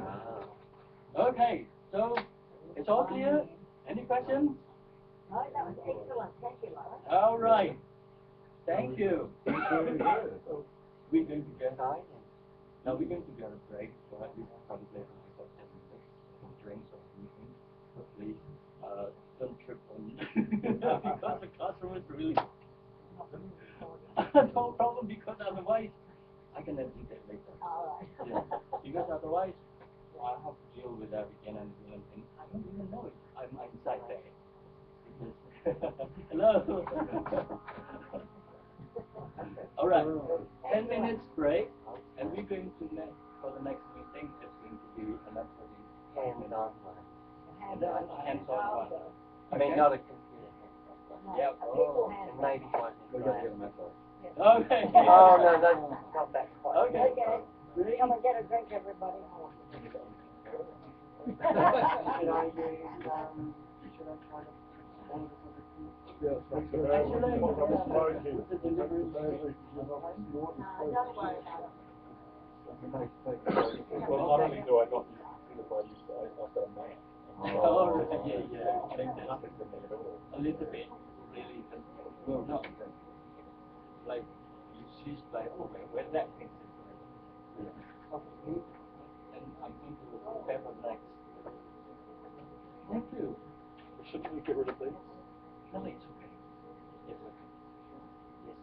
Okay. So it's all clear. Any questions? No, that was excellent. Thank you, Laura. All right. Thank you. Very good. We're going to get now we're going to get a break for at least probably like 10 minutes, some drinks or anything. So please don't trip on because the classroom is really no problem, because otherwise I can edit it later. All right. Yeah. Because otherwise I have to deal with that again and again, and I don't even know it. I'm inside there. Hello. All right. 10 minutes break, and we're going to for the next meeting. It's going to be another Hands-on one. hands-on one. I mean, not a computer hands-on. Yeah. People And have. maybe one in class. Okay. Oh, no, that's not that quite. Okay. Okay. Come and get a drink, everybody. Should I use, should I try to order for the food? Yes, that's Actually, the smoking. the delivery No, don't worry about it. Well, not only do I not use computers, I've got a Mac. All right. Yeah. Nothing to me at all. A little bit, really. Well, not like you choose like where that thing is. Okay. And I'm going to prepare for the next. Thank you. Shouldn't we get rid of these? No, it's okay. It's okay. Yes.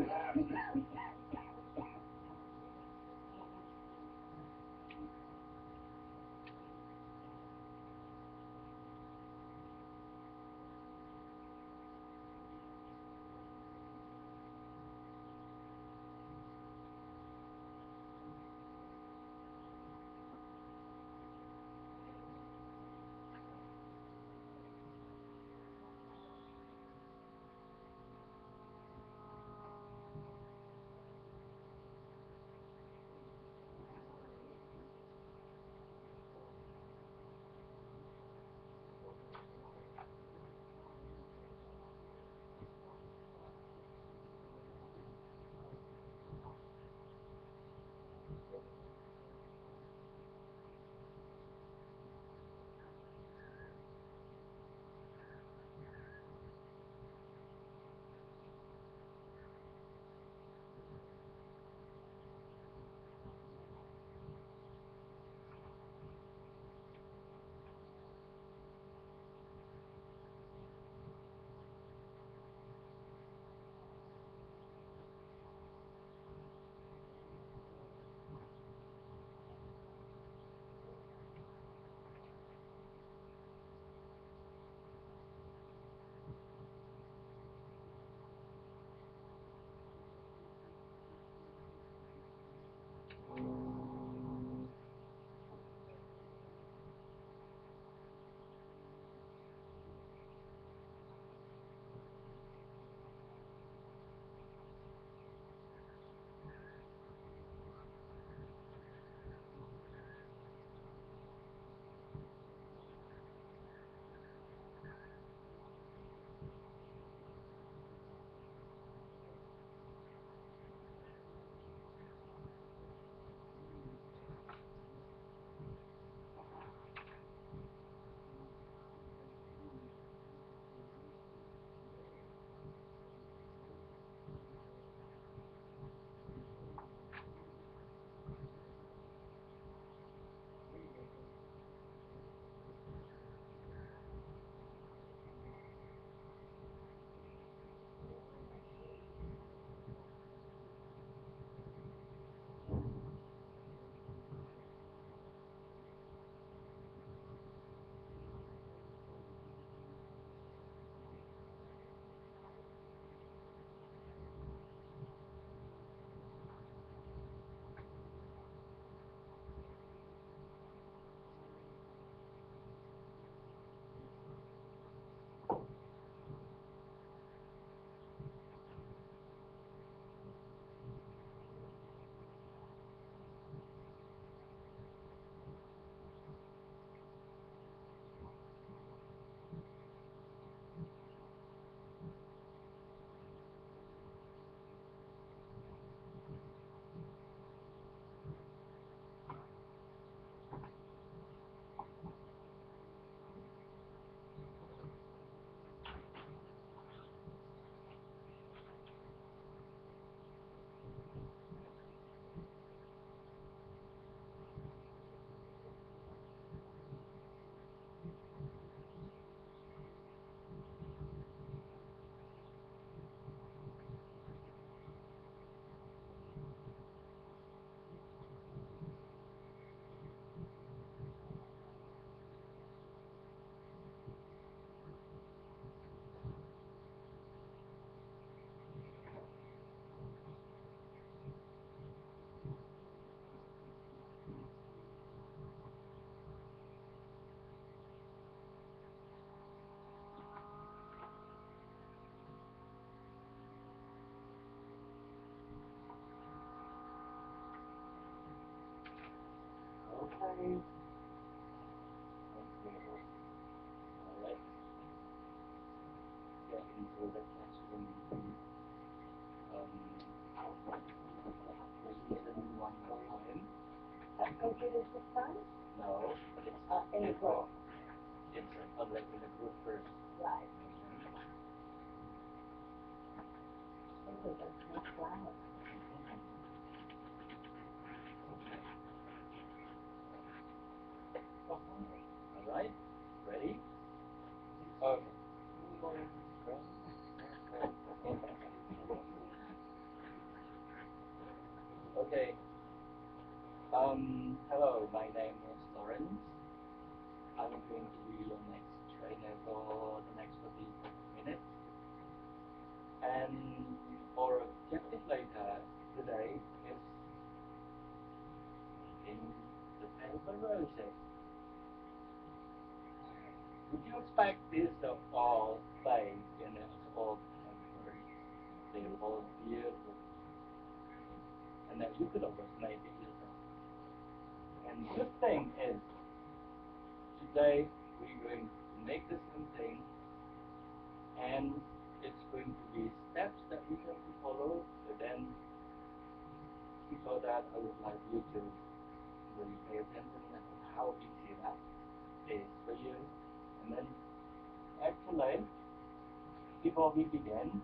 Okay. Alright. Get into the classroom. Listen one more time. Our computer's this time? No, it's In the group. It's like in the group first. Right. Ooh, that's nice flower. Alright, ready? Okay. friends. I'm going to be your next trainer for the next 40 minutes. And our objective later today is making the paper roses. Would you expect this of all fake and it's all paper? They're all beautiful. And that you could always make it yourself. And the good thing is, today we're going to make the same thing, and it's going to be steps that we can follow. But then, before that, I would like you to really pay attention to how easy that is for you. And then, actually, before we begin,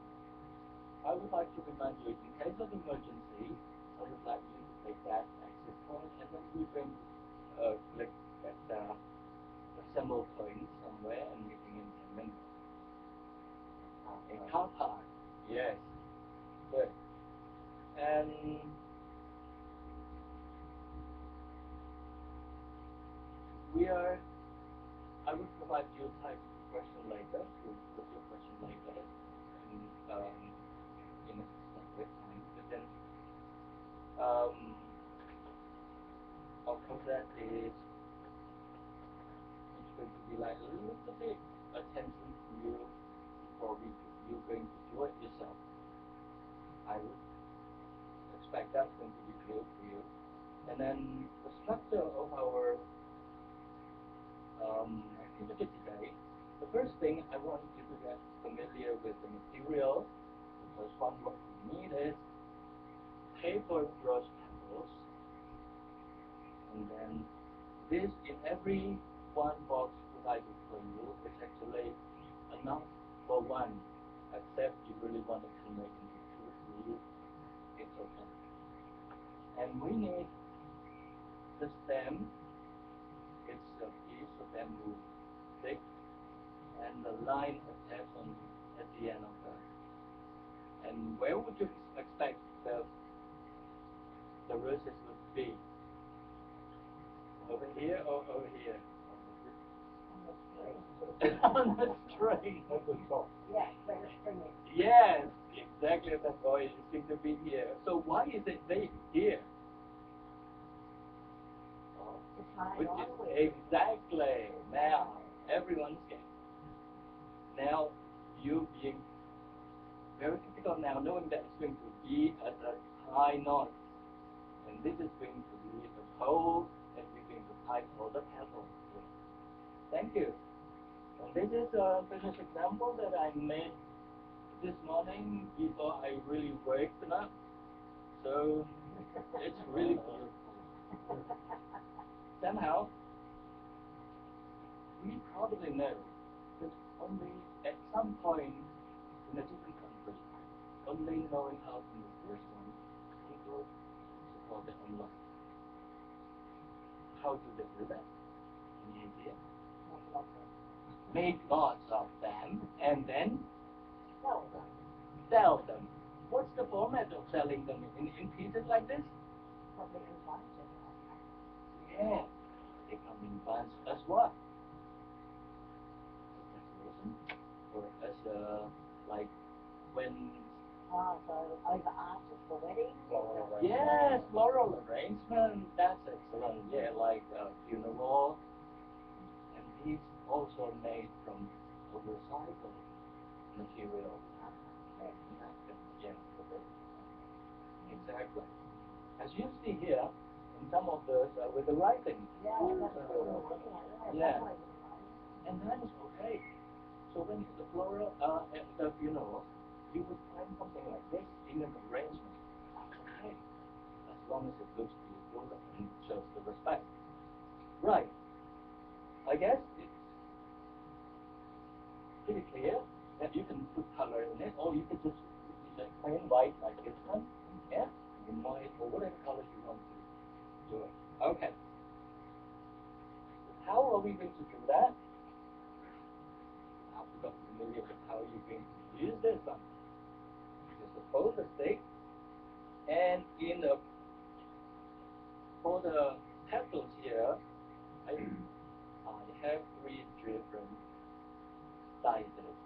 I would like to remind you, in case of emergency, I would like you to take that exit point, and then we're going to click at the assemble point somewhere and meeting in 10 minutes. A car park, yes, good. And I will provide you type question later, to put your question later in a separate time. But then our process is it's going to be like a little bit attention to you before you're going to do it yourself. I would expect that's going to be clear for you. And then the structure of our activity today, the first thing I want you to get familiar with the material. The first one, what we need is paper brush petals, and then this in every one box provided for you is actually enough for one, except you really wanted to make into 2, 3, it's okay. And we need the stem. It's a piece of bamboo stick, and the line attached on at the end of that. And where would you expect the roses would be? Over here or over here? On the string. On the top. Yeah, where the string is. Yes, exactly that boy. It seems to be here. So why is it they here? It's high Which all is the way. exactly now everyone's getting. Now you being very critical now, knowing that it's going to be at a high note, and this is going to be the pole, and we're going to type all the petals here. Thank you. And this is a finished example that I made this morning before I really waked up. So it's really beautiful. Somehow, we probably know that only at some point in a different country, only knowing how to make this one, people support their own life. How do they do that? Any idea? Make lots of them and then sell them. What's the format of selling them? In pieces like this? Probably in bunches like that. Yeah. They come in bunch as what? As decoration? Or as like when... Oh, so over after for weddings? Floral or- arrangement. Yes, floral arrangement. That's excellent. Yeah, like funeral. And these also made from recycled material. Yeah, exactly. As you see here, in some of those with the writing. Yeah, that's what we're looking at. Yeah. That's why we're writing. And that is okay. So when the floral at the funeral, you would find something like this in an arrangement. That's okay. As long as it looks beautiful and shows the respect. Right. I guess it's pretty clear that you can put color in it, or you can just use a plain white like this one. Yeah? In white or whatever color you want to do it. Okay. How are we going to do that? Now we got familiar with how you're going to use this one. Just hold the stick, and for the petals here, I like this.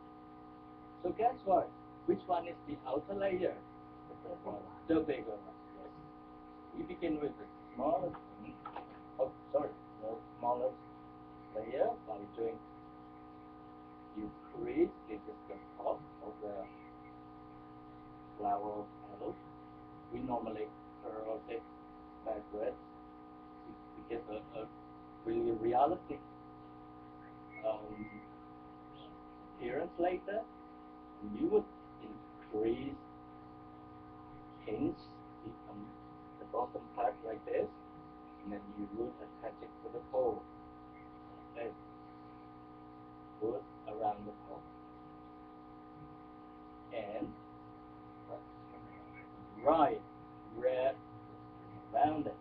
So guess what? Which one is the outer layer? The bigger one. Yes. We begin with the smallest one. Oh, sorry, the smallest layer by doing. You crease. This is the top of the flower petal. We normally curl it backwards to get a really realistic appearance later. You would increase hinge the bottom part like this, and then you would attach it to the pole. Okay. Put around the pole. And right, wrap around it.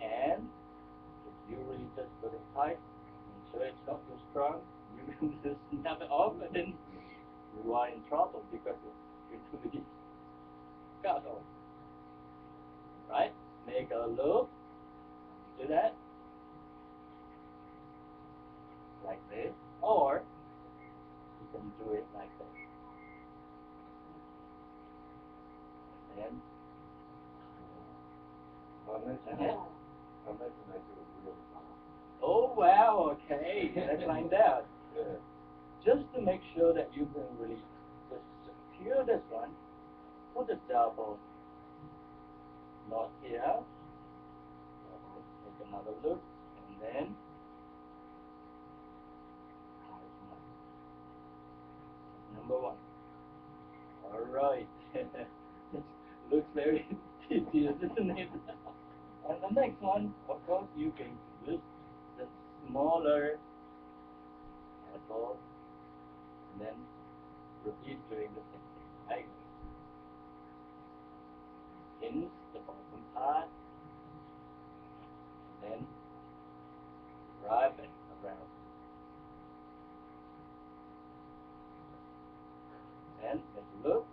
And if you really just put it tight, make sure it's not too strong, you can just snap it off and then you are in trouble because it's going to be cut off. Right? Make a loop. Do that. Like this. Or you can do it like this. And then I imagine they do it really well. oh wow, okay, let's find out. Just to make sure that you can really just secure this one, put a double knot here, make another loop, and then number one. Alright, looks very tedious, isn't it? And the next one, of course, you can use the smaller petal, and then repeat doing the same thing. Right? Hinge the bottom part, and then wrap it around. And make a loop.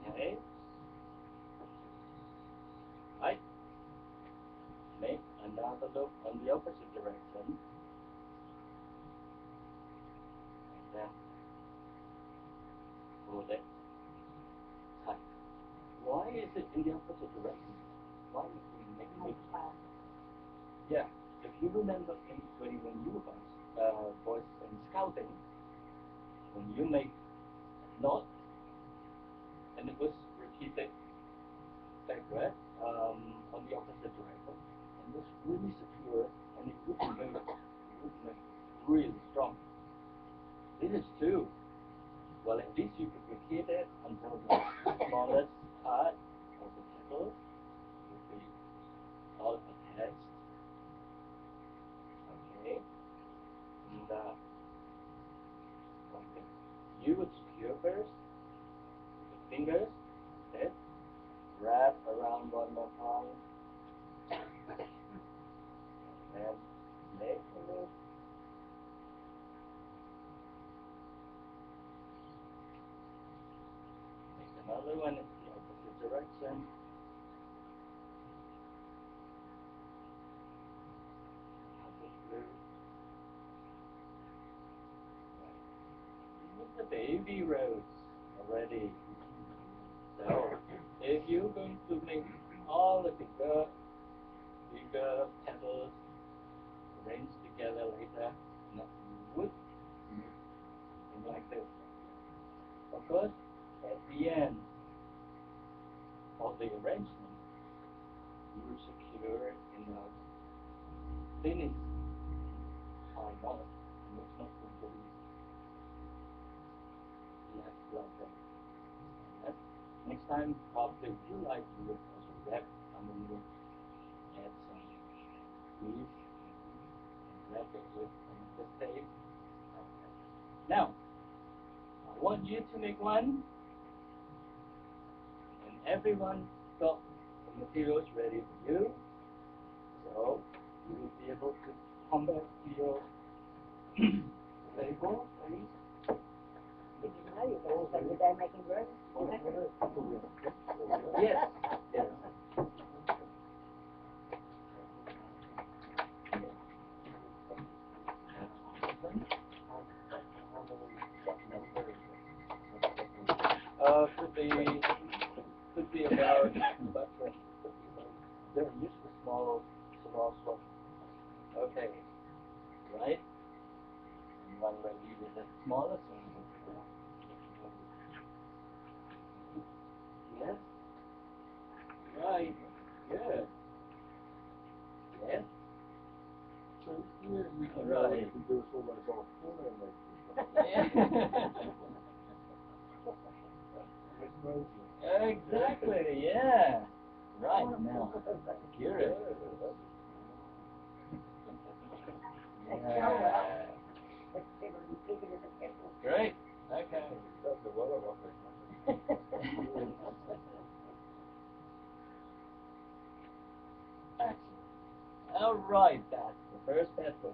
Okay. Right. Make another loop on the opposite direction. And then hold it tight. Why is it in the opposite direction? Why do we make it? Yeah. If you remember when you were boys in scouting, when you make a knot and it was repeated backward on the opposite direction, and it was really secure, and it wouldn't make really strong. This is too. Well, at least you could repeat it until the smallest part of the petal would be all attached. Okay. And okay. You would secure first with the fingers, okay? Wrap around one more time, and then make a loop. Make another one in the opposite direction. This is the baby rose already. So if you're going to make all the bigger petals arranged together later, you would make something like this. Of course, at the end of the arrangement, you will secure it in a finished high knot. It's not going to be left like that. And next time, probably if you like, you would also wrap underneath, add some grease, and wrap it with another tape. Okay. Now, I want you to make one, and everyone got the materials ready for you, so you will be able to come back to your table, please. Did you know you're going to spend your day making roses? Yes, yes. all those old corner legs. Exactly, yeah. Right now. Curious. Yeah. Great. Okay. That's the weather off there. Excellent. All right, that's the first petal.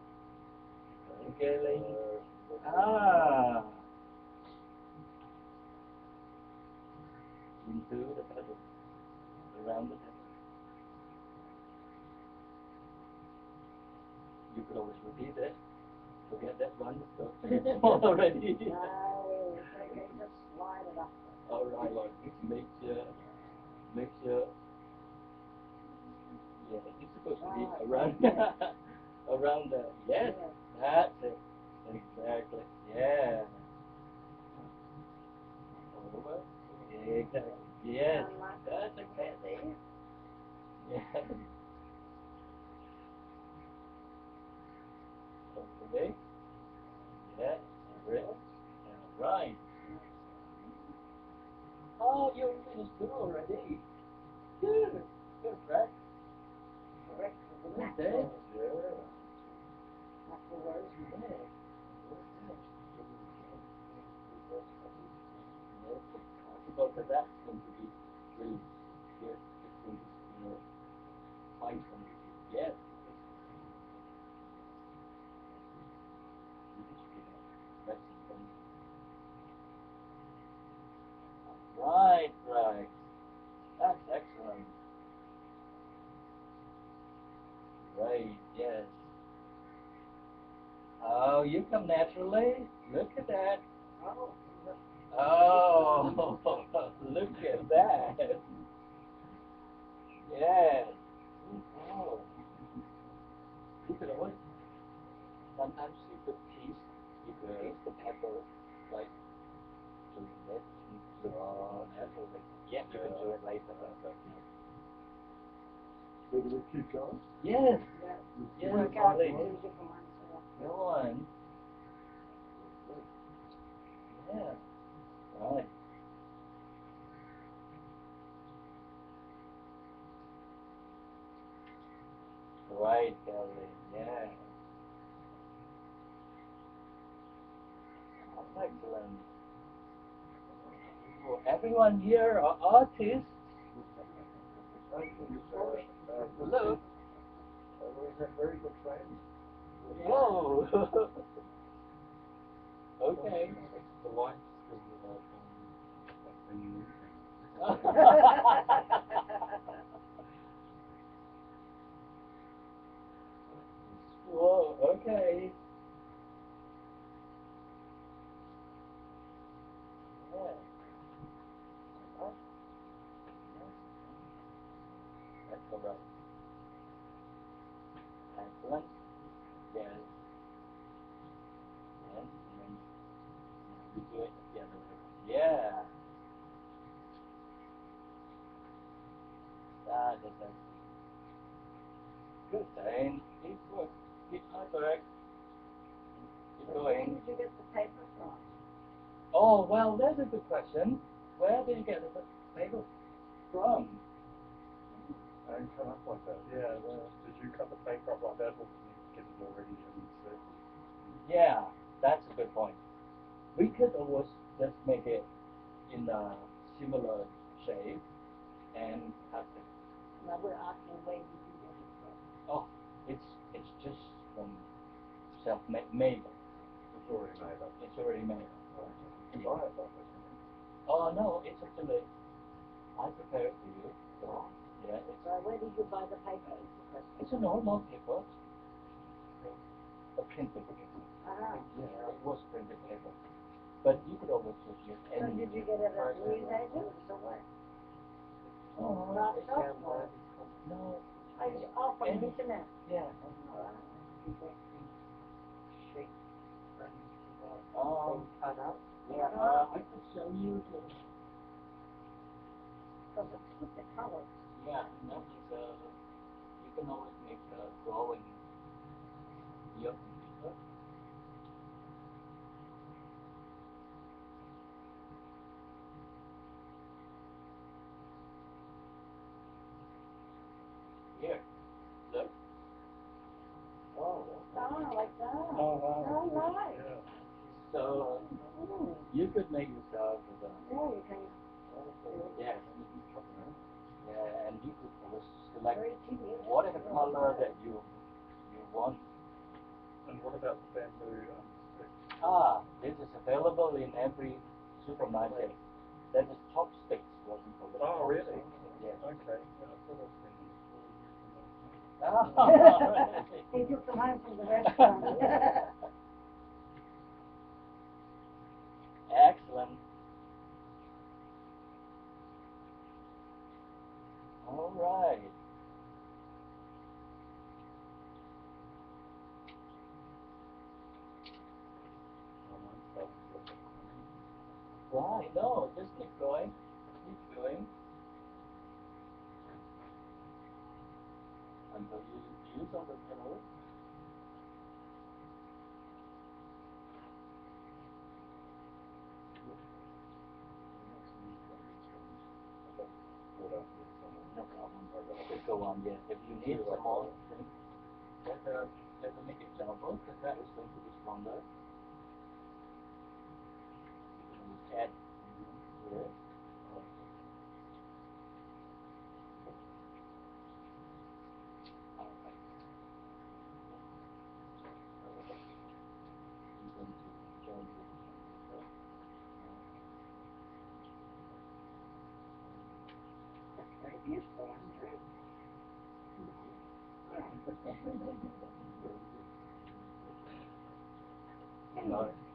Okay, lady. Ah. Into the petal. Around the petal. You could always repeat it. Forget that one. So already. Nice. Okay, just slide it up. All right. Make sure. Make sure. Yeah, it's supposed to be around. Around the. Yes. That's it. Exactly. Yeah. Over. Exactly. Yes. That's okay. Yeah. Okay. Yeah. Great. Right. Oh, you're finished good already. Good. Good, Fred. Correct. Good day. Yeah. Natural rose. Yeah. Possible that that's going to be really good. It's going to, fight from it. Yes. Right, right. That's excellent. Right, yes. Oh, you come naturally. Look at that. Oh, Oh, look at that. Yes. Oh. You could always, sometimes you could piece the pepper, like, to it. Oh, naturally. Yeah, you can do it later. So do we keep going? Yes. yeah. Yes, Work out the darling. two different ones. Go on. Yeah. Right. Right, Kelly. Yeah. Excellent. Oh, everyone here are artists. Look. We have very good training. Whoa. Okay. The lights still Whoa. Okay. Yeah. That's all right. Excellent. Yes. Yes. And then you do it the other way around. Yeah. That is excellent. Good thing. Keep work. Keep hard work. Keep Where going. did you get the paper from? Oh, well, that's a good question. Where did you get the paper from? and come up like that. Yeah. Did you cut the paper up like that, or did you get it already in circles? Yeah, that's a good point. We could always just make it in a similar shape and cut it. Now we're asking where did you get it from? Oh, it's just from self-made. It's already made up. It's already made. You buy it like that, you know? Oh no, it's actually I prepare it for you. Oh. Yeah, So where did you buy the paper? Is the question. it's a normal paper. A printed paper. Yeah, it was printed paper. But you could always just use So any. did you get it at newsagents or what? Oh, Not it's shop or? no. Oh, from the Any- internet. Yeah. Shape and Oh. cut out. Yeah. I could show you. So let's keep the colors. Yeah, and that is you can always make a drawing in your computer Here, look. Oh, Ah, like that. Oh, wow. All right. Yeah. so Mm. you could make yourself with a Yeah, you can. yes, yeah, and you could always select Very tedious. whatever color that you want. And what about the bamboo sticks? Ah, this is available in every supermarket. That is chopsticks, what we call it. Oh, really? Yes. Okay. Yeah, I thought I was going to He took them home from the restaurant. Excellent. All right. Right. No, just keep going. Keep going until you use all the color. No problem. Just go on. Yeah. If you need some more, then let me make it double because that is going to be stronger. You can always add here. All right. I'm going to join you. Very beautiful, Andrew.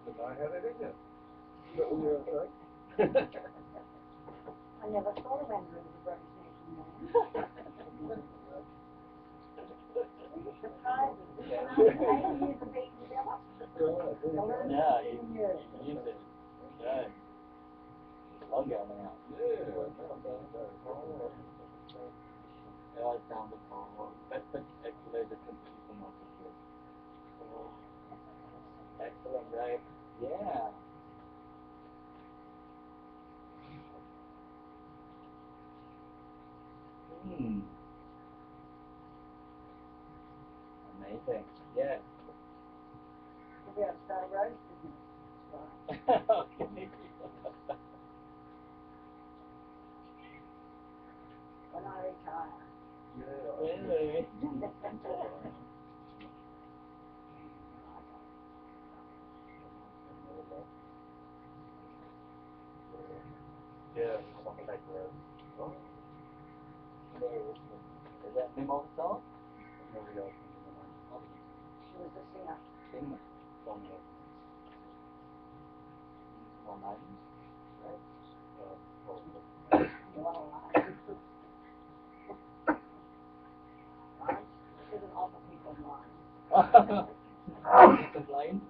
Did I have it in it? Is that what you were saying? I never thought of Andrew as a British nation man. Surprises. Even after 80 years of being together. Yeah, you use it. Right. Longer now. Down the pole. But actually the composition also good. Excellent, right? Yeah. Hmm. Amazing. Yeah. We'll be able to start a roast business. Okay. When I retire. Really? Yeah, some paper. Oh, Is that Mimo song? Maria opened She was a singer. Sing on online, right? probably. Well, I shouldn't offer people mine. It's a blind.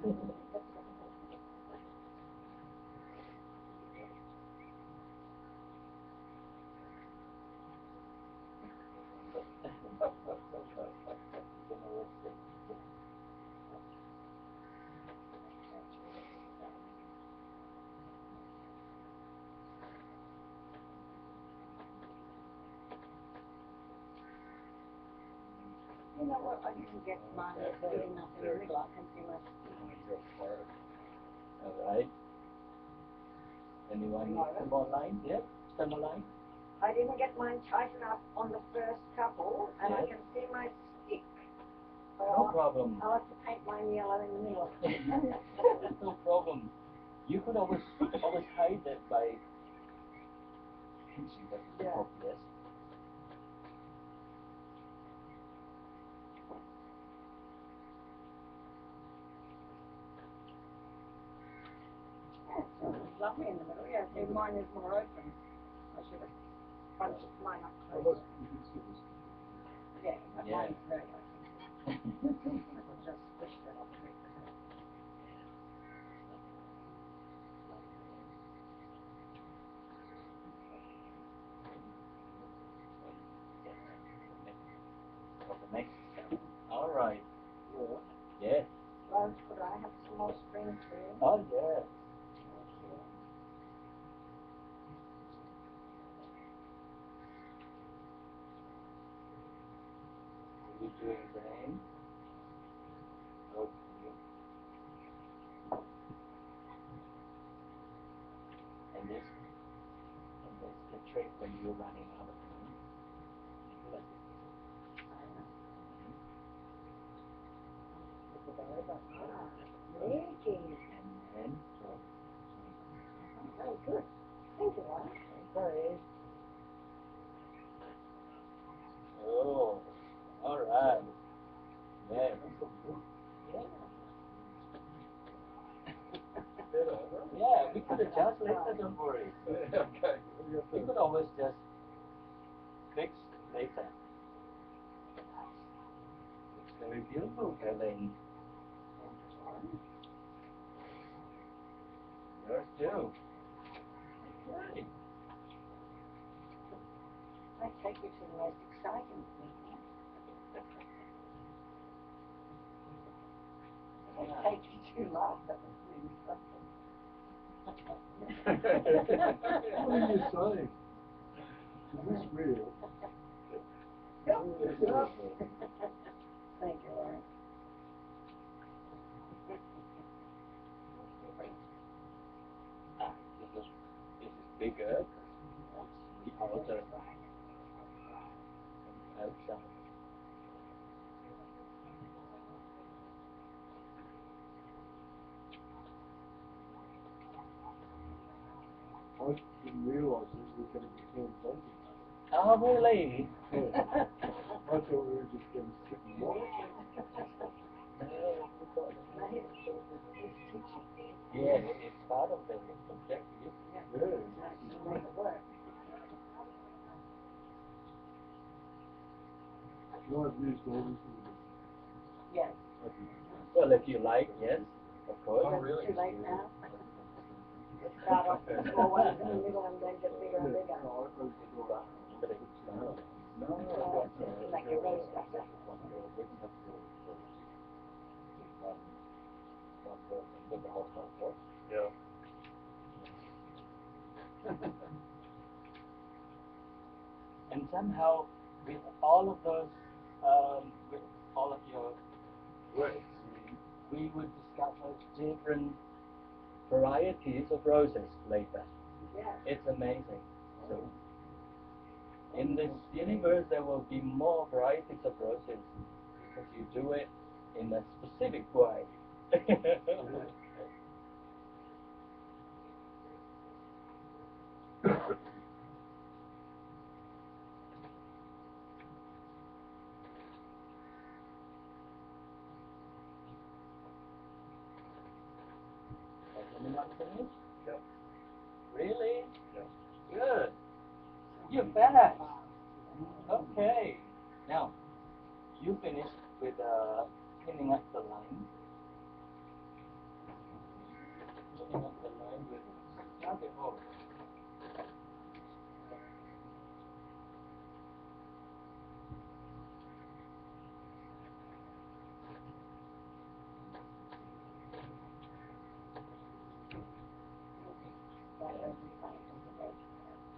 You know what? I didn't get mine good enough in the middle. I can see my Alright. Anyone need some more lines? Yes, some more lines? I didn't get mine tight enough on the first couple, and I Yes. can see my stick. So No problem. I'll have to paint mine yellow in the middle. No problem. You could always hide that by pinching that Yeah. top, yes. It's lovely in the middle. Yeah, see, mine is more open. I should have bunched mine up Well, closer. look, you can see this. Yeah, but Yeah. mine's very open. I could just push that up a bit. For the next step. Alright. Yes. Rose, could I have some more string too? Oh, yes. Thank you. You're doing the same. Okay. And this the trick when you're running out of time. Like this. Making. And then Very good. Thank you, Lauren. okay. Oh, all right. Yeah, that's so good. Yeah. Yeah, we could adjust later, don't worry. Okay. We could always just fix later. It's very beautiful, Kevin. Yours too. Okay. I take you to the most exciting thing. It Yeah. take you too long. That was really something. What are you saying? Is this real? Yep. Thank you, Lauren. This is bigger. The outer outside. I didn't realise that we were going to be doing something. Oh, really? Yeah. I thought we were just going to sit and watch. Yeah, it's part of the objective. Yeah. Make it work. No, I've used all this in the Yes. Well, if you like, yes, of course. Oh, really? Too late now. Start off with small ones in the middle and then get bigger and bigger. No, I suppose we do that. No, Oh, it's just like a roast butter. Yeah. And somehow, with all of those, with all of your works, we would discover different varieties of roses later. Yeah. It's amazing. So, in this universe, there will be more varieties of roses because you do it in a specific way. Has anyone finished? Yep. Really? Yep. Good. You're finished. Okay. Now, you finished with cleaning up the line. Cleaning up the line with target hole.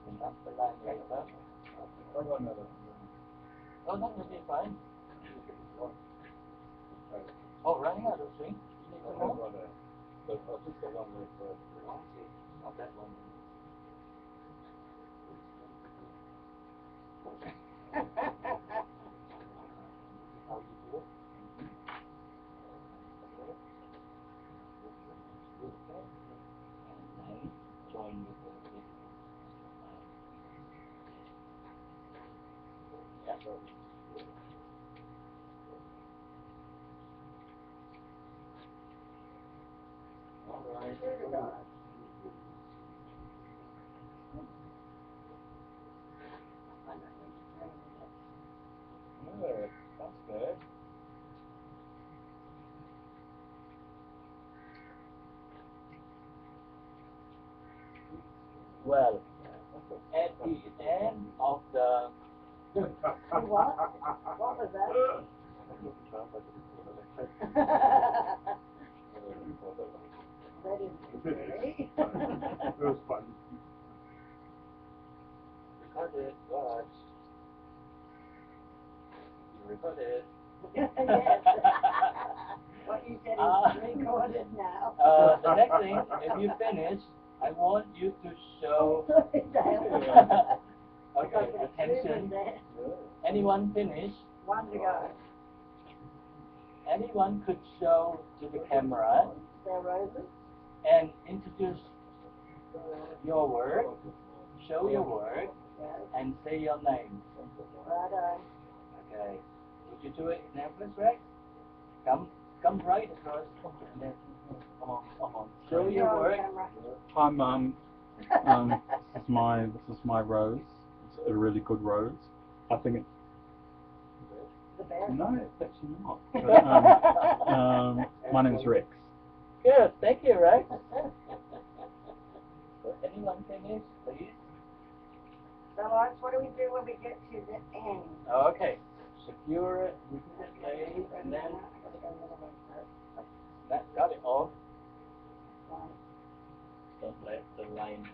Clean up the line later. I got another. Oh, that will be fine. Okay. Oh, running out of string? You need some I've more? got but I've just got one left. Okay, not that one. How you do it? Okay. And then join with the line. Yeah. All right. Good. That's good. Well, at the end of the What? What was that? That is scary. It was fun. record it, but you recorded. Yes. What you said is recorded now. The next thing, if you finish, I want you to show. Okay, attention. Anyone finish? One to go. Anyone could show to the camera Their roses. and introduce your word, show your word, Yes. and say your name. Righto. Okay. Would you do it in English, Rex? Come right across. And then, come on. Show your word. Hi, Mum. This is my rose. It's a really good rose. I think it's. The bear. No, it's actually not. But, my name's Rex. Good. Thank you, Rex. Anyone finish, please? So, Lawrence, what do we do when we get to the end? Okay. Secure it repeatedly, and then got it off. Don't let the line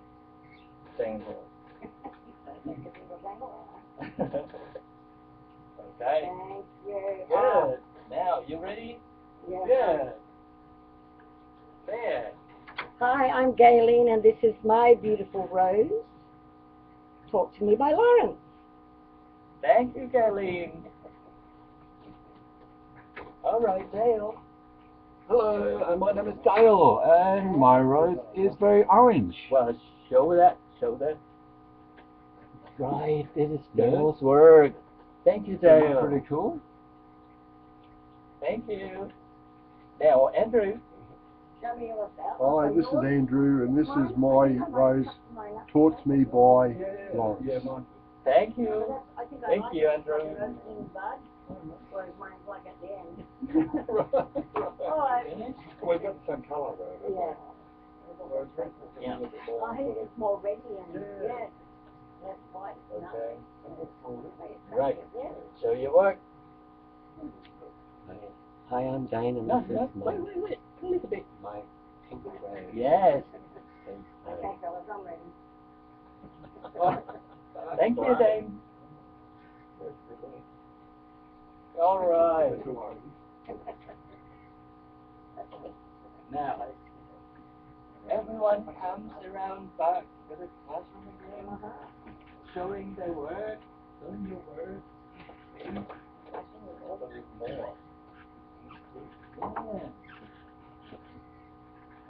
dangle. Okay. Thank you. Good. Now, you ready? Yeah. Good. There. Hi, I'm Gayleen, and this is my beautiful rose. Talk to me by Lawrence. Thank you, Gayleen. All right, Dale. Hello, my name is Dale, and my rose is very orange. Well, show that. Right, this is Dale's work. Thank you, Dale. Pretty cool. Thank you. Now, Andrew. Show me yourself. Hi, this is Andrew, and this is my rose, taught to me by Lawrence. Yeah, mine. Thank you. Thank you, Andrew. Whereas mine's like at the end. Alright. Finish? We've got the same colour though. Yeah. Whereas Rex is a Yeah. little bit more I think sort of- it's more ready and Yeah. less white. Okay. No. Right. Yeah. Show your work. Hi, I'm Jane, and No, this no, is my, wait. A little bit. my pink rose. Yes. Okay, fellas, I'm ready. Thank you, Dane. All right. Now, everyone comes around back to the classroom again, showing their work, showing your work. More.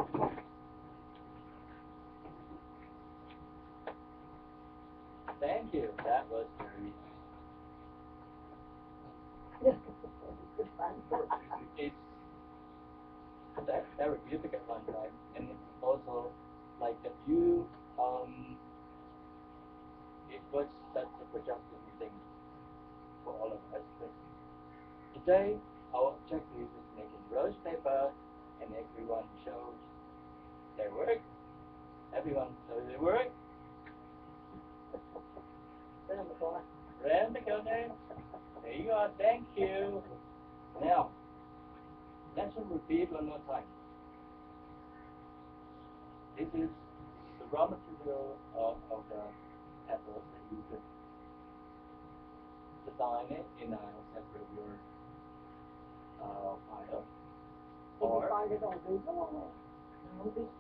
Yeah. Thank you. That was very Good fun. it's that therapeutic at one time, and it's also like that you it was such a productive thing for all of us. But today our objective is making rose paper, and everyone shows their work. Everyone shows their work. Round the corner. Round the corner. There you are. Thank you. Now, let's repeat one more time. This is the raw material of the petals that you could design it in a separate your file. Did you find it on Google or what? No, this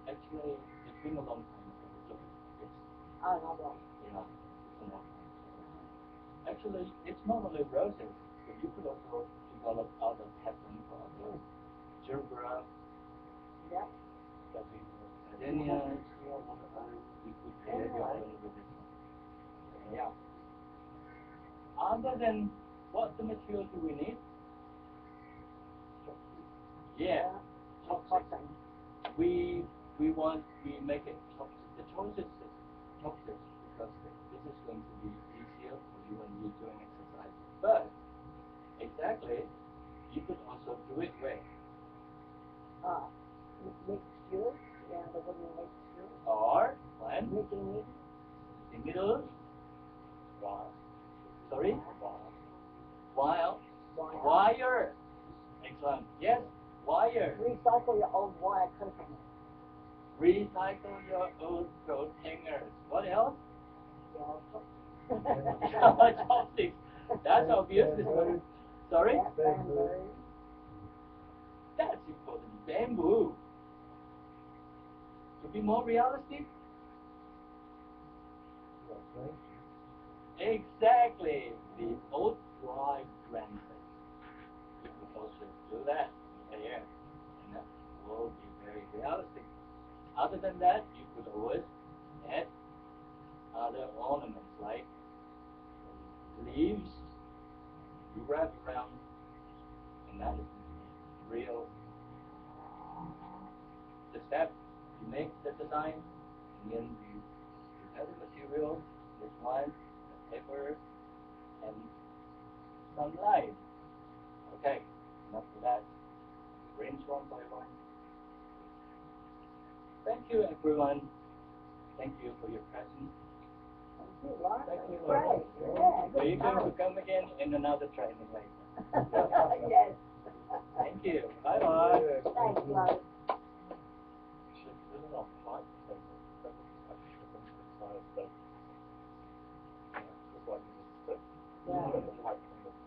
actually it's been a long time ago. So it's Oh, not wrong. it's a long time. Actually, it's not only roses, but you could also develop other patterns for other gerbera, Yep. gardenias. You could create your own with this one. Yeah. Other than what the material do we need? Yeah. Cotton. We make it toxic. The choice is toxic because this is going to be easier for you when you're doing exercise. But exactly, you could also do it where? Mixture. Yeah, the wooden mixture. Or when? Making The middle. Sorry? Wire. Excellent. Yes, wire. Recycle your old wire coating. Recycle your old coat hangers. What else? Yeah. Chopsticks. That's obvious. Sorry? Yeah, bamboo. That's important. Bamboo. To be more realistic. Exactly. The old dry branches. You could also do that there. And that will be very realistic. Other than that, you could always add other ornaments like leaves you wrap around, and that is real. The step you make the design, and then you have the material, the twine, the paper, and some light. Okay, enough of that. Arrange one by one. Thank you, everyone. Thank you for your presence. Thank you, Lawrence. Thank you, Great. Lawrence. Yeah, Are you good going to night. come again in another training later? Yes. Thank you. Bye bye. Thanks, Lawrence. Yeah.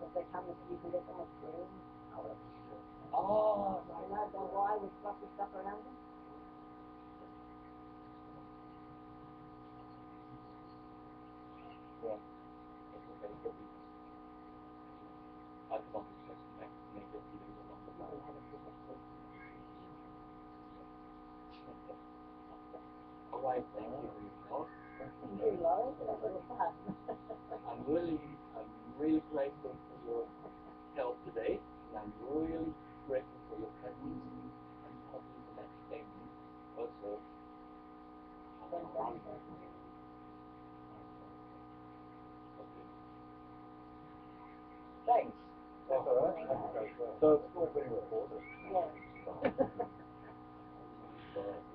Because they come with you can get them with green. Oh, You know the why with fluffy stuff around them? yeah. It's okay. I come up with just make it a little longer. No, you have a bigger piece. All right, thank you for your help. Thank you, Lawrence. That was fun. I'm really grateful for your help today, and I'm really grateful for your presence and probably the next statement also. Fantastic. Okay. Thanks. That's all right. That's great. So it's all being recorded. Yes. I'm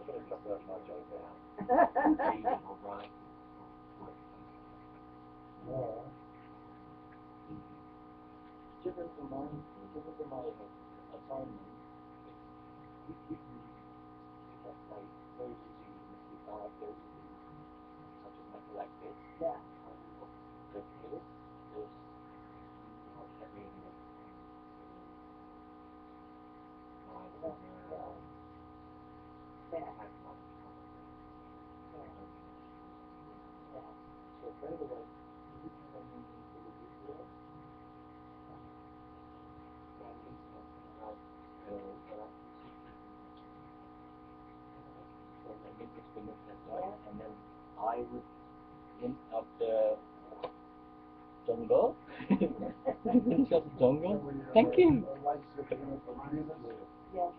going to cut that my joke out. Given to my assignment, if you that's like very easy, very easy subject matter like this, Yeah. the case is not having Yeah. Yeah. so by the way, do you have any individual planning something like so let me just finish that one and then I would end up the jungle. Finish up the jungle. Thank you. Yes.